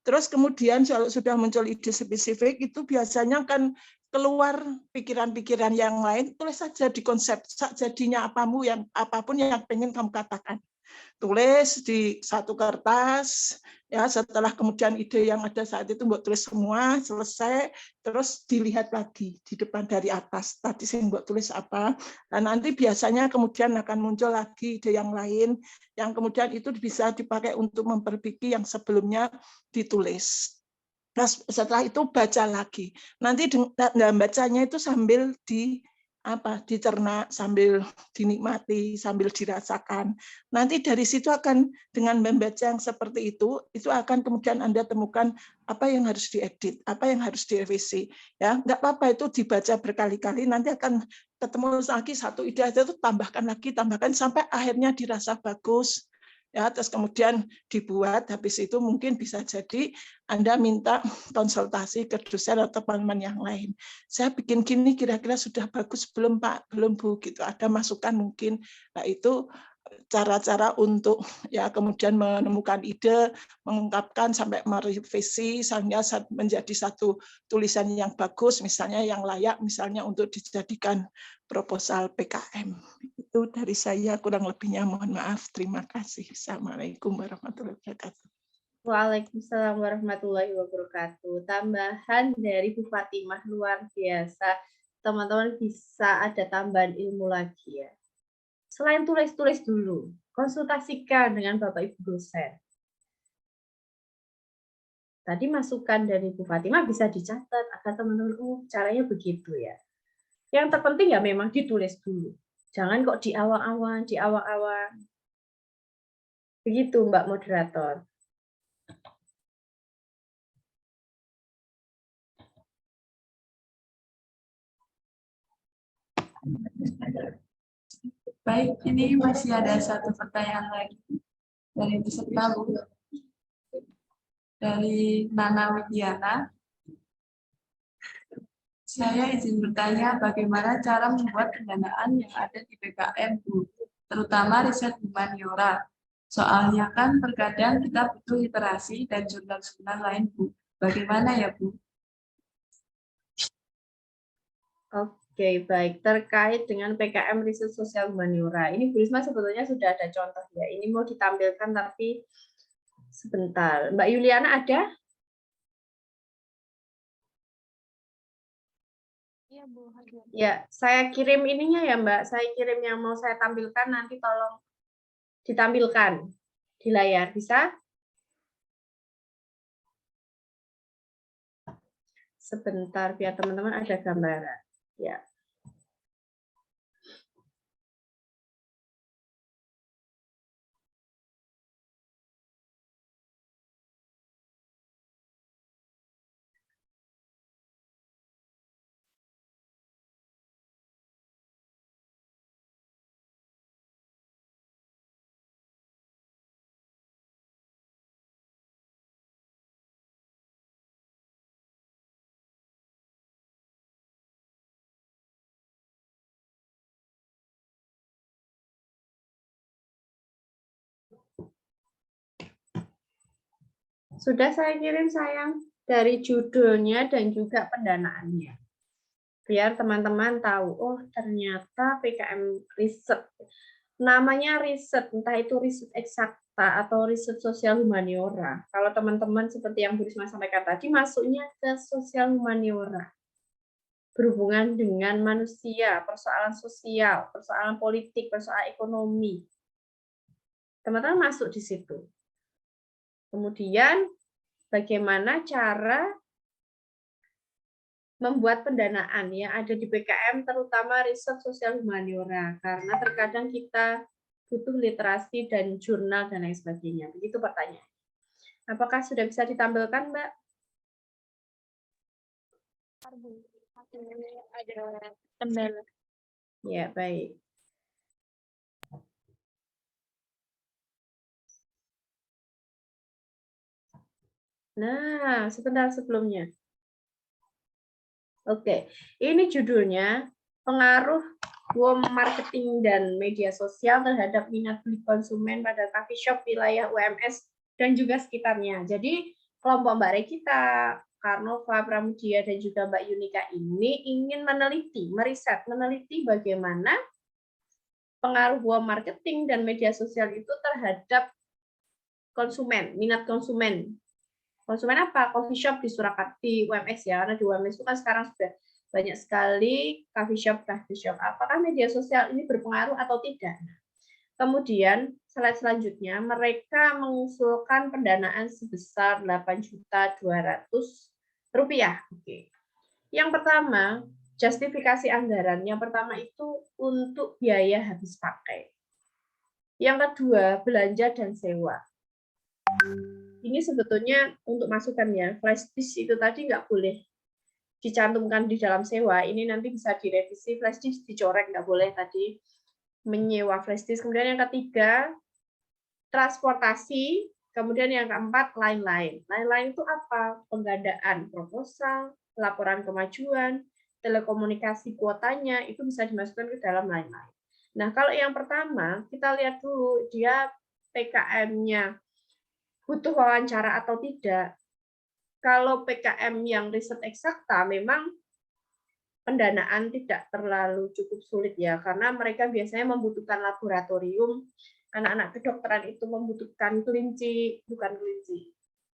Terus kemudian kalau sudah muncul ide spesifik itu biasanya kan keluar pikiran-pikiran yang lain, tulis saja di konsep, jadinya apapun yang pengen kamu katakan. Tulis di satu kertas, ya setelah kemudian ide yang ada saat itu buat tulis semua, selesai, terus dilihat lagi di depan dari atas, tadi saya buat tulis apa, dan nanti biasanya kemudian akan muncul lagi ide yang lain, yang kemudian itu bisa dipakai untuk memperbaiki yang sebelumnya ditulis. Nah, setelah itu baca lagi. Nanti dalam bacanya itu sambil dicerna, sambil dinikmati, sambil dirasakan. Nanti dari situ akan dengan membaca yang seperti itu akan kemudian Anda temukan apa yang harus diedit, apa yang harus direvisi. Ya, nggak apa-apa itu dibaca berkali-kali, nanti akan ketemu lagi satu ide itu tambahkan sampai akhirnya dirasa bagus. Ya, terus kemudian dibuat, habis itu mungkin bisa jadi Anda minta konsultasi ke dosen atau teman-teman yang lain. Saya bikin gini kira-kira sudah bagus belum Pak, belum Bu, gitu. Ada masukan mungkin. Nah, itu cara-cara untuk ya kemudian menemukan ide, mengungkapkan sampai merevisi sehingga menjadi satu tulisan yang bagus, misalnya yang layak misalnya untuk dijadikan proposal PKM. Itu dari saya, kurang lebihnya mohon maaf. Terima kasih. Assalamualaikum warahmatullahi wabarakatuh. Waalaikumsalam warahmatullahi wabarakatuh. Tambahan dari Bu Fatimah luar biasa. Teman-teman bisa ada tambahan ilmu lagi ya. Selain tulis-tulis dulu, konsultasikan dengan Bapak Ibu dosen. Tadi masukan dari Bu Fatimah bisa dicatat agar teman-teman, caranya begitu ya. Yang terpenting ya memang ditulis dulu. Jangan kok di awal-awal. Begitu Mbak Moderator. Baik, ini masih ada satu pertanyaan lagi dari peserta Bu. Dari Nana Widiana. Saya izin bertanya bagaimana cara membuat pendanaan yang ada di PKM Bu, terutama riset humaniora. Soalnya kan terkadang kita butuh literasi dan jurnal-jurnal lain Bu. Bagaimana ya Bu? Oke, baik. Terkait dengan PKM Riset Sosial Humaniora, ini Bu Risma sebetulnya sudah ada contoh ya. Ini mau ditampilkan tapi sebentar. Mbak Yuliana ada? Iya, Bu. Ya, saya kirim ininya ya Mbak. Saya kirim yang mau saya tampilkan, nanti tolong ditampilkan di layar. Bisa? Sebentar, biar teman-teman ada gambaran. Ya. Sudah saya kirim sayang, dari judulnya dan juga pendanaannya. Biar teman-teman tahu, oh ternyata PKM riset. Namanya riset, entah itu riset eksakta atau riset sosial humaniora. Kalau teman-teman seperti yang Bu Risma sampaikan tadi, masuknya ke sosial humaniora. Berhubungan dengan manusia, persoalan sosial, persoalan politik, persoalan ekonomi. Teman-teman masuk di situ. Kemudian bagaimana cara membuat pendanaan yang ada di PKM, terutama riset sosial humaniora, karena terkadang kita butuh literasi dan jurnal dan lain sebagainya. Begitu pertanyaan. Apakah sudah bisa ditampilkan, Mbak? Ada kendala. Ya, baik. Nah, sebentar sebelumnya. Oke, ini judulnya pengaruh marketing dan media sosial terhadap minat beli konsumen pada coffee shop wilayah UMS dan juga sekitarnya. Jadi kelompok Mbak Regita, Karnova, Pramudia, dan juga Mbak Yunika ini ingin meneliti bagaimana pengaruh marketing dan media sosial itu terhadap konsumen, minat konsumen. Konsumen apa? Coffee shop di Surakarta, UMS ya, karena di UMS itu kan sekarang sudah banyak sekali coffee shop. Apakah media sosial ini berpengaruh atau tidak? Kemudian, slide selanjutnya, mereka mengusulkan pendanaan sebesar Rp8.200.000. Oke. Yang pertama, justifikasi anggaran. Yang pertama itu untuk biaya habis pakai. Yang kedua, belanja dan sewa. Ini sebetulnya untuk masukan ya, flash disk itu tadi nggak boleh dicantumkan di dalam sewa, ini nanti bisa direvisi, flash disk dicorek, nggak boleh tadi menyewa flash disk. Kemudian yang ketiga, transportasi, kemudian yang keempat, lain-lain. Lain-lain itu apa? Penggandaan proposal, laporan kemajuan, telekomunikasi kuotanya, itu bisa dimasukkan ke dalam lain-lain. Nah, kalau yang pertama, kita lihat dulu, dia PKM-nya butuh wawancara atau tidak. Kalau PKM yang riset eksakta memang pendanaan tidak terlalu cukup sulit ya, karena mereka biasanya membutuhkan laboratorium. Anak-anak kedokteran itu membutuhkan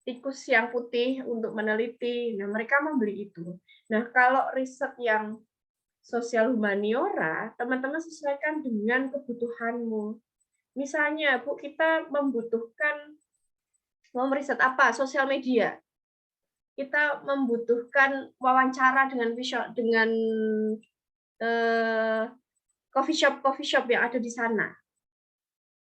tikus yang putih untuk meneliti. Nah, mereka membeli itu. Nah, kalau riset yang sosial humaniora, teman-teman sesuaikan dengan kebutuhanmu. Misalnya, Bu, kita membutuhkan mau riset apa? Sosial media. Kita membutuhkan wawancara dengan coffee shop yang ada di sana.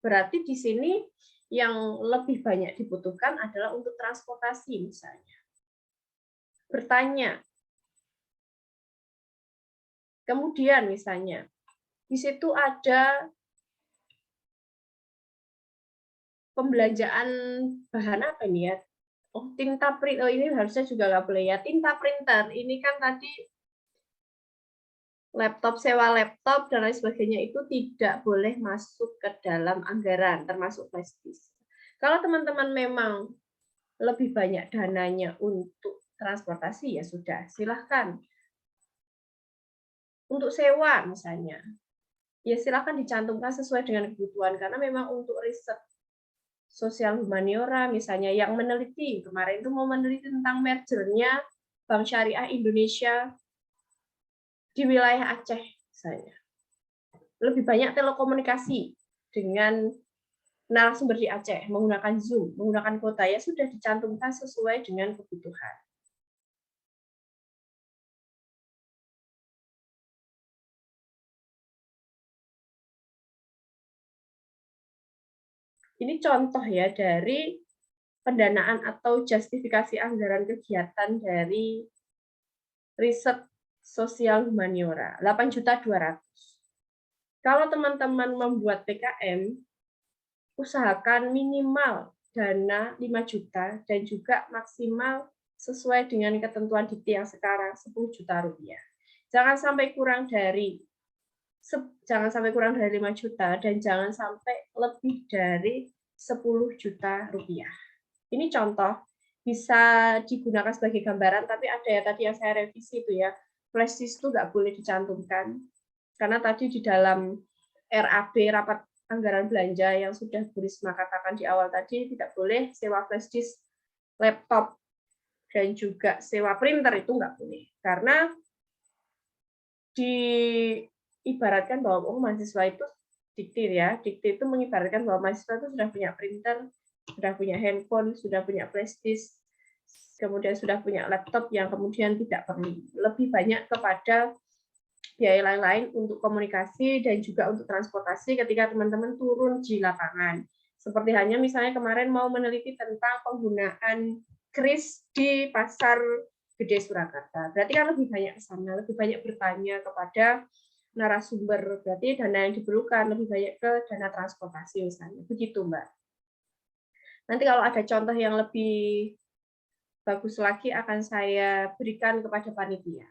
Berarti di sini yang lebih banyak dibutuhkan adalah untuk transportasi misalnya. Bertanya. Kemudian misalnya di situ ada pembelanjaan bahan apa ini ya? Oh, tinta print. Oh, ini harusnya juga nggak boleh ya. Tinta printer. Ini kan tadi laptop, sewa laptop, dan lain sebagainya itu tidak boleh masuk ke dalam anggaran, termasuk flash disk. Kalau teman-teman memang lebih banyak dananya untuk transportasi, ya sudah, silahkan. Untuk sewa misalnya, ya silahkan dicantumkan sesuai dengan kebutuhan, karena memang untuk riset sosial humaniora misalnya yang meneliti kemarin itu mau meneliti tentang mergernya Bank Syariah Indonesia di wilayah Aceh misalnya. Lebih banyak telekomunikasi dengan narasumber di Aceh menggunakan Zoom, menggunakan kuota, ya sudah dicantumkan sesuai dengan kebutuhan. Ini contoh ya dari pendanaan atau justifikasi anggaran kegiatan dari riset sosial humaniora, 8.200.000. Kalau teman-teman membuat PKM, usahakan minimal dana 5 juta dan juga maksimal sesuai dengan ketentuan Dikti yang sekarang 10 juta rupiah. Jangan sampai kurang dari 5 juta dan jangan sampai lebih dari 10 juta rupiah. Ini contoh, bisa digunakan sebagai gambaran, tapi ada ya tadi yang saya revisi itu ya, flash disk itu nggak boleh dicantumkan. Karena tadi di dalam RAB, rapat anggaran belanja yang sudah Bu Risma katakan di awal tadi, tidak boleh sewa flash disk, laptop, dan juga sewa printer itu nggak boleh. Karena diibaratkan bahwa mahasiswa itu diktir ya, diktir itu mengibaratkan bahwa mahasiswa itu sudah punya printer, sudah punya handphone, sudah punya flash disk, kemudian sudah punya laptop yang kemudian tidak perlu. Lebih banyak kepada biaya lain-lain untuk komunikasi dan juga untuk transportasi ketika teman-teman turun di lapangan. Seperti hanya misalnya kemarin mau meneliti tentang penggunaan kris di Pasar Gede Surakarta. Berarti kan lebih banyak ke sana, lebih banyak bertanya kepada narasumber. Berarti dana yang diperlukan lebih banyak ke dana transportasi misalnya. Begitu, Mbak. Nanti kalau ada contoh yang lebih bagus lagi akan saya berikan kepada panitia.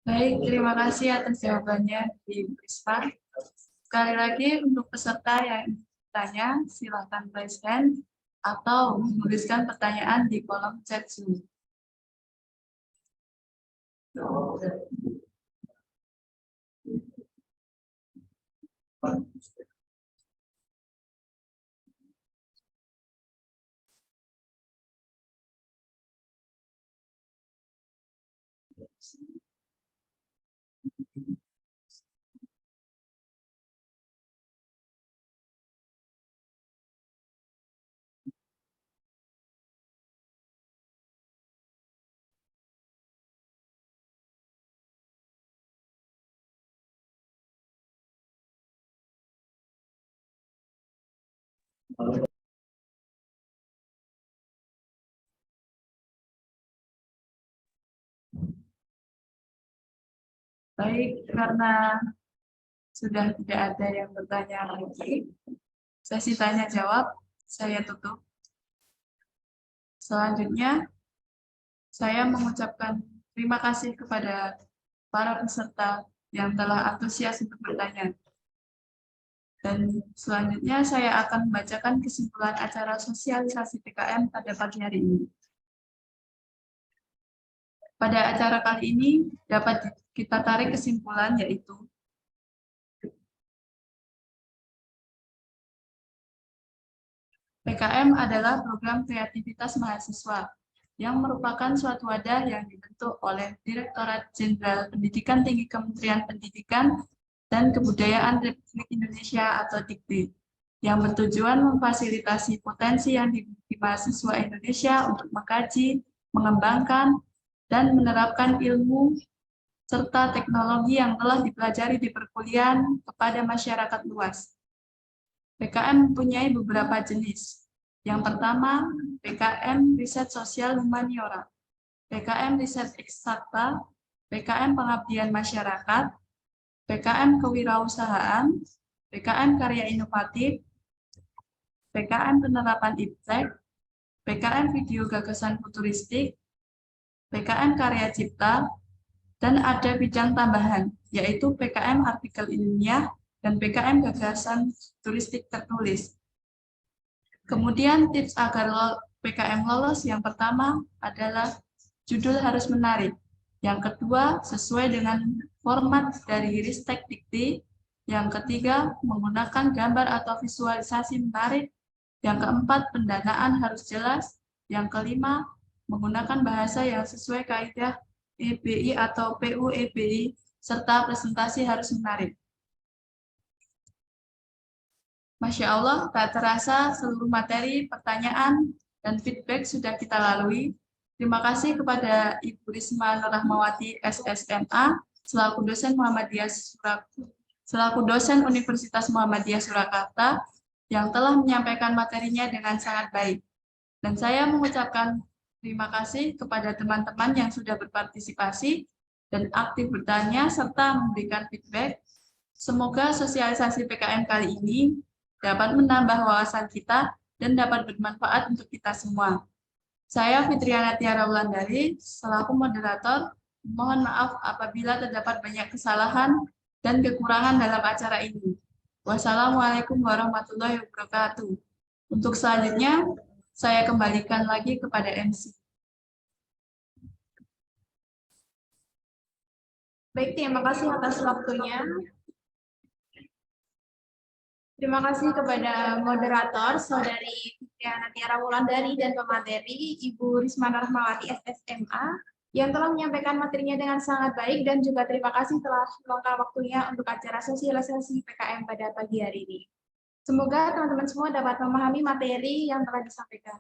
Baik, terima kasih atas jawabannya di Prisma. Sekali lagi untuk peserta yang bertanya, silakan raise hand atau menuliskan pertanyaan di kolom chat Zoom. Baik, karena sudah tidak ada yang bertanya lagi, sesi tanya jawab saya tutup. Selanjutnya, saya mengucapkan terima kasih kepada para peserta yang telah antusias untuk bertanya. Dan selanjutnya saya akan membacakan kesimpulan acara sosialisasi PKM pada pagi hari ini. Pada acara kali ini dapat kita tarik kesimpulan yaitu PKM adalah program kreativitas mahasiswa yang merupakan suatu wadah yang dibentuk oleh Direktorat Jenderal Pendidikan Tinggi Kementerian Pendidikan dan Kebudayaan Republik Indonesia atau Dikti, yang bertujuan memfasilitasi potensi yang dimiliki mahasiswa Indonesia untuk mengkaji, mengembangkan, dan menerapkan ilmu serta teknologi yang telah dipelajari di perkuliahan kepada masyarakat luas. PKM mempunyai beberapa jenis. Yang pertama, PKM Riset Sosial Humaniora, PKM Riset Eksakta, PKM Pengabdian Masyarakat, PKM Kewirausahaan, PKM Karya Inovatif, PKM Penerapan Iptek, PKM Video Gagasan Futuristik, PKM Karya Cipta, dan ada bidang tambahan, yaitu PKM Artikel Ilmiah dan PKM Gagasan Futuristik Tertulis. Kemudian tips agar PKM lolos yang pertama adalah judul harus menarik. Yang kedua, sesuai dengan format dari Ristek Dikti. Yang ketiga, menggunakan gambar atau visualisasi menarik. Yang keempat, pendanaan harus jelas. Yang kelima, menggunakan bahasa yang sesuai kaidah EBI atau PU-EBI, serta presentasi harus menarik. Masya Allah, tak terasa seluruh materi, pertanyaan, dan feedback sudah kita lalui. Terima kasih kepada Ibu Risma Nur Rahmawati, SSMA, selaku dosen Universitas Muhammadiyah Surakarta, yang telah menyampaikan materinya dengan sangat baik. Dan saya mengucapkan terima kasih kepada teman-teman yang sudah berpartisipasi dan aktif bertanya, serta memberikan feedback. Semoga sosialisasi PKM kali ini dapat menambah wawasan kita dan dapat bermanfaat untuk kita semua. Saya Fitriana Tiara Wulandari, selaku moderator, mohon maaf apabila terdapat banyak kesalahan dan kekurangan dalam acara ini. Wassalamualaikum warahmatullahi wabarakatuh. Untuk selanjutnya, saya kembalikan lagi kepada MC. Baik, terima kasih atas waktunya. Terima kasih kepada moderator, Saudari Fitriana Tiara Wulandari, dan pemateri, Ibu Risma Rahmawati, SSMA, yang telah menyampaikan materinya dengan sangat baik, dan juga terima kasih telah meluangkan waktunya untuk acara sosialisasi PKM pada pagi hari ini. Semoga teman-teman semua dapat memahami materi yang telah disampaikan.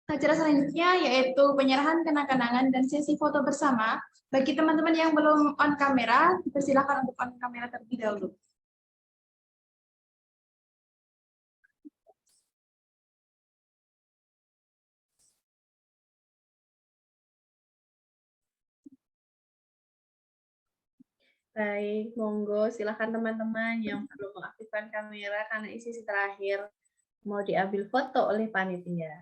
Acara selanjutnya yaitu penyerahan kenang-kenangan dan sesi foto bersama. Bagi teman-teman yang belum on kamera, dipersilakan untuk on kamera terlebih dahulu. Baik, monggo silakan teman-teman yang belum mengaktifkan kamera karena ini sesi terakhir mau diambil foto oleh panitia.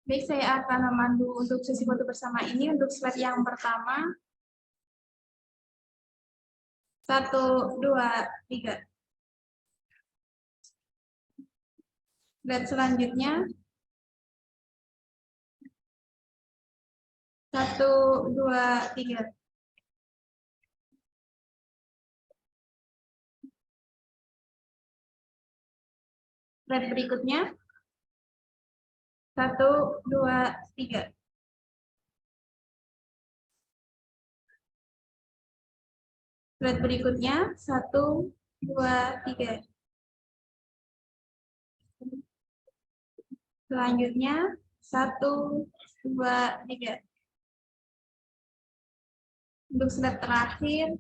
Baik, saya akan memandu untuk sesi foto bersama ini. Untuk slide yang pertama, 1, 2, 3. Slide selanjutnya, 1, 2, 3. Slide berikutnya, 1, 2, 3. Slide berikutnya, 1, 2, 3. Selanjutnya, 1, 2, 3. Untuk slide terakhir,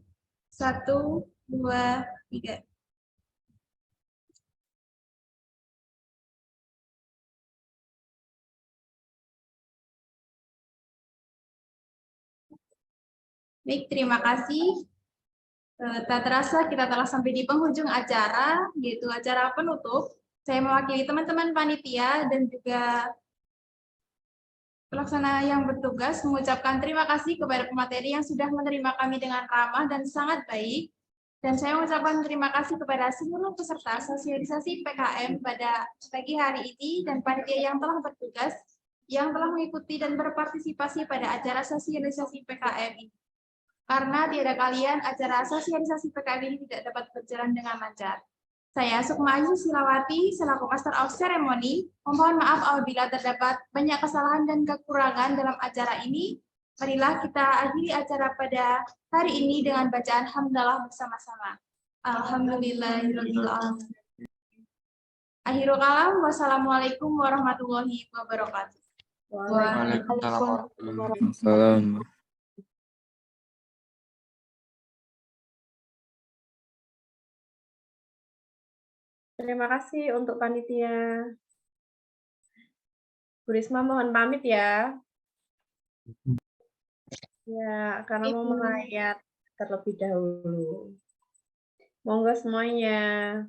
1, 2, 3. Baik, terima kasih. Tak terasa kita telah sampai di penghujung acara, yaitu acara penutup. Saya mewakili teman-teman panitia dan juga pelaksana yang bertugas mengucapkan terima kasih kepada pemateri yang sudah menerima kami dengan ramah dan sangat baik. Dan saya mengucapkan terima kasih kepada seluruh peserta sosialisasi PKM pada pagi hari ini dan panitia yang telah bertugas, yang telah mengikuti dan berpartisipasi pada acara sosialisasi PKM ini. Karena tiada kalian, acara sosialisasi PKM ini tidak dapat berjalan dengan lancar. Saya Sukma Ayu Silawati, selaku Master of Ceremony, memohon maaf apabila terdapat banyak kesalahan dan kekurangan dalam acara ini. Marilah kita akhiri acara pada hari ini dengan bacaan hamdalah bersama-sama. Alhamdulillahirabbil alamin. Akhirul kalam, wassalamualaikum warahmatullahi wabarakatuh. Waalaikumsalam warahmatullahi wabarakatuh. Salam. Terima kasih untuk panitia. Bu Risma mohon pamit ya. Ya, karena mau merayat terlebih dahulu. Monggo semuanya.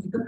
Kita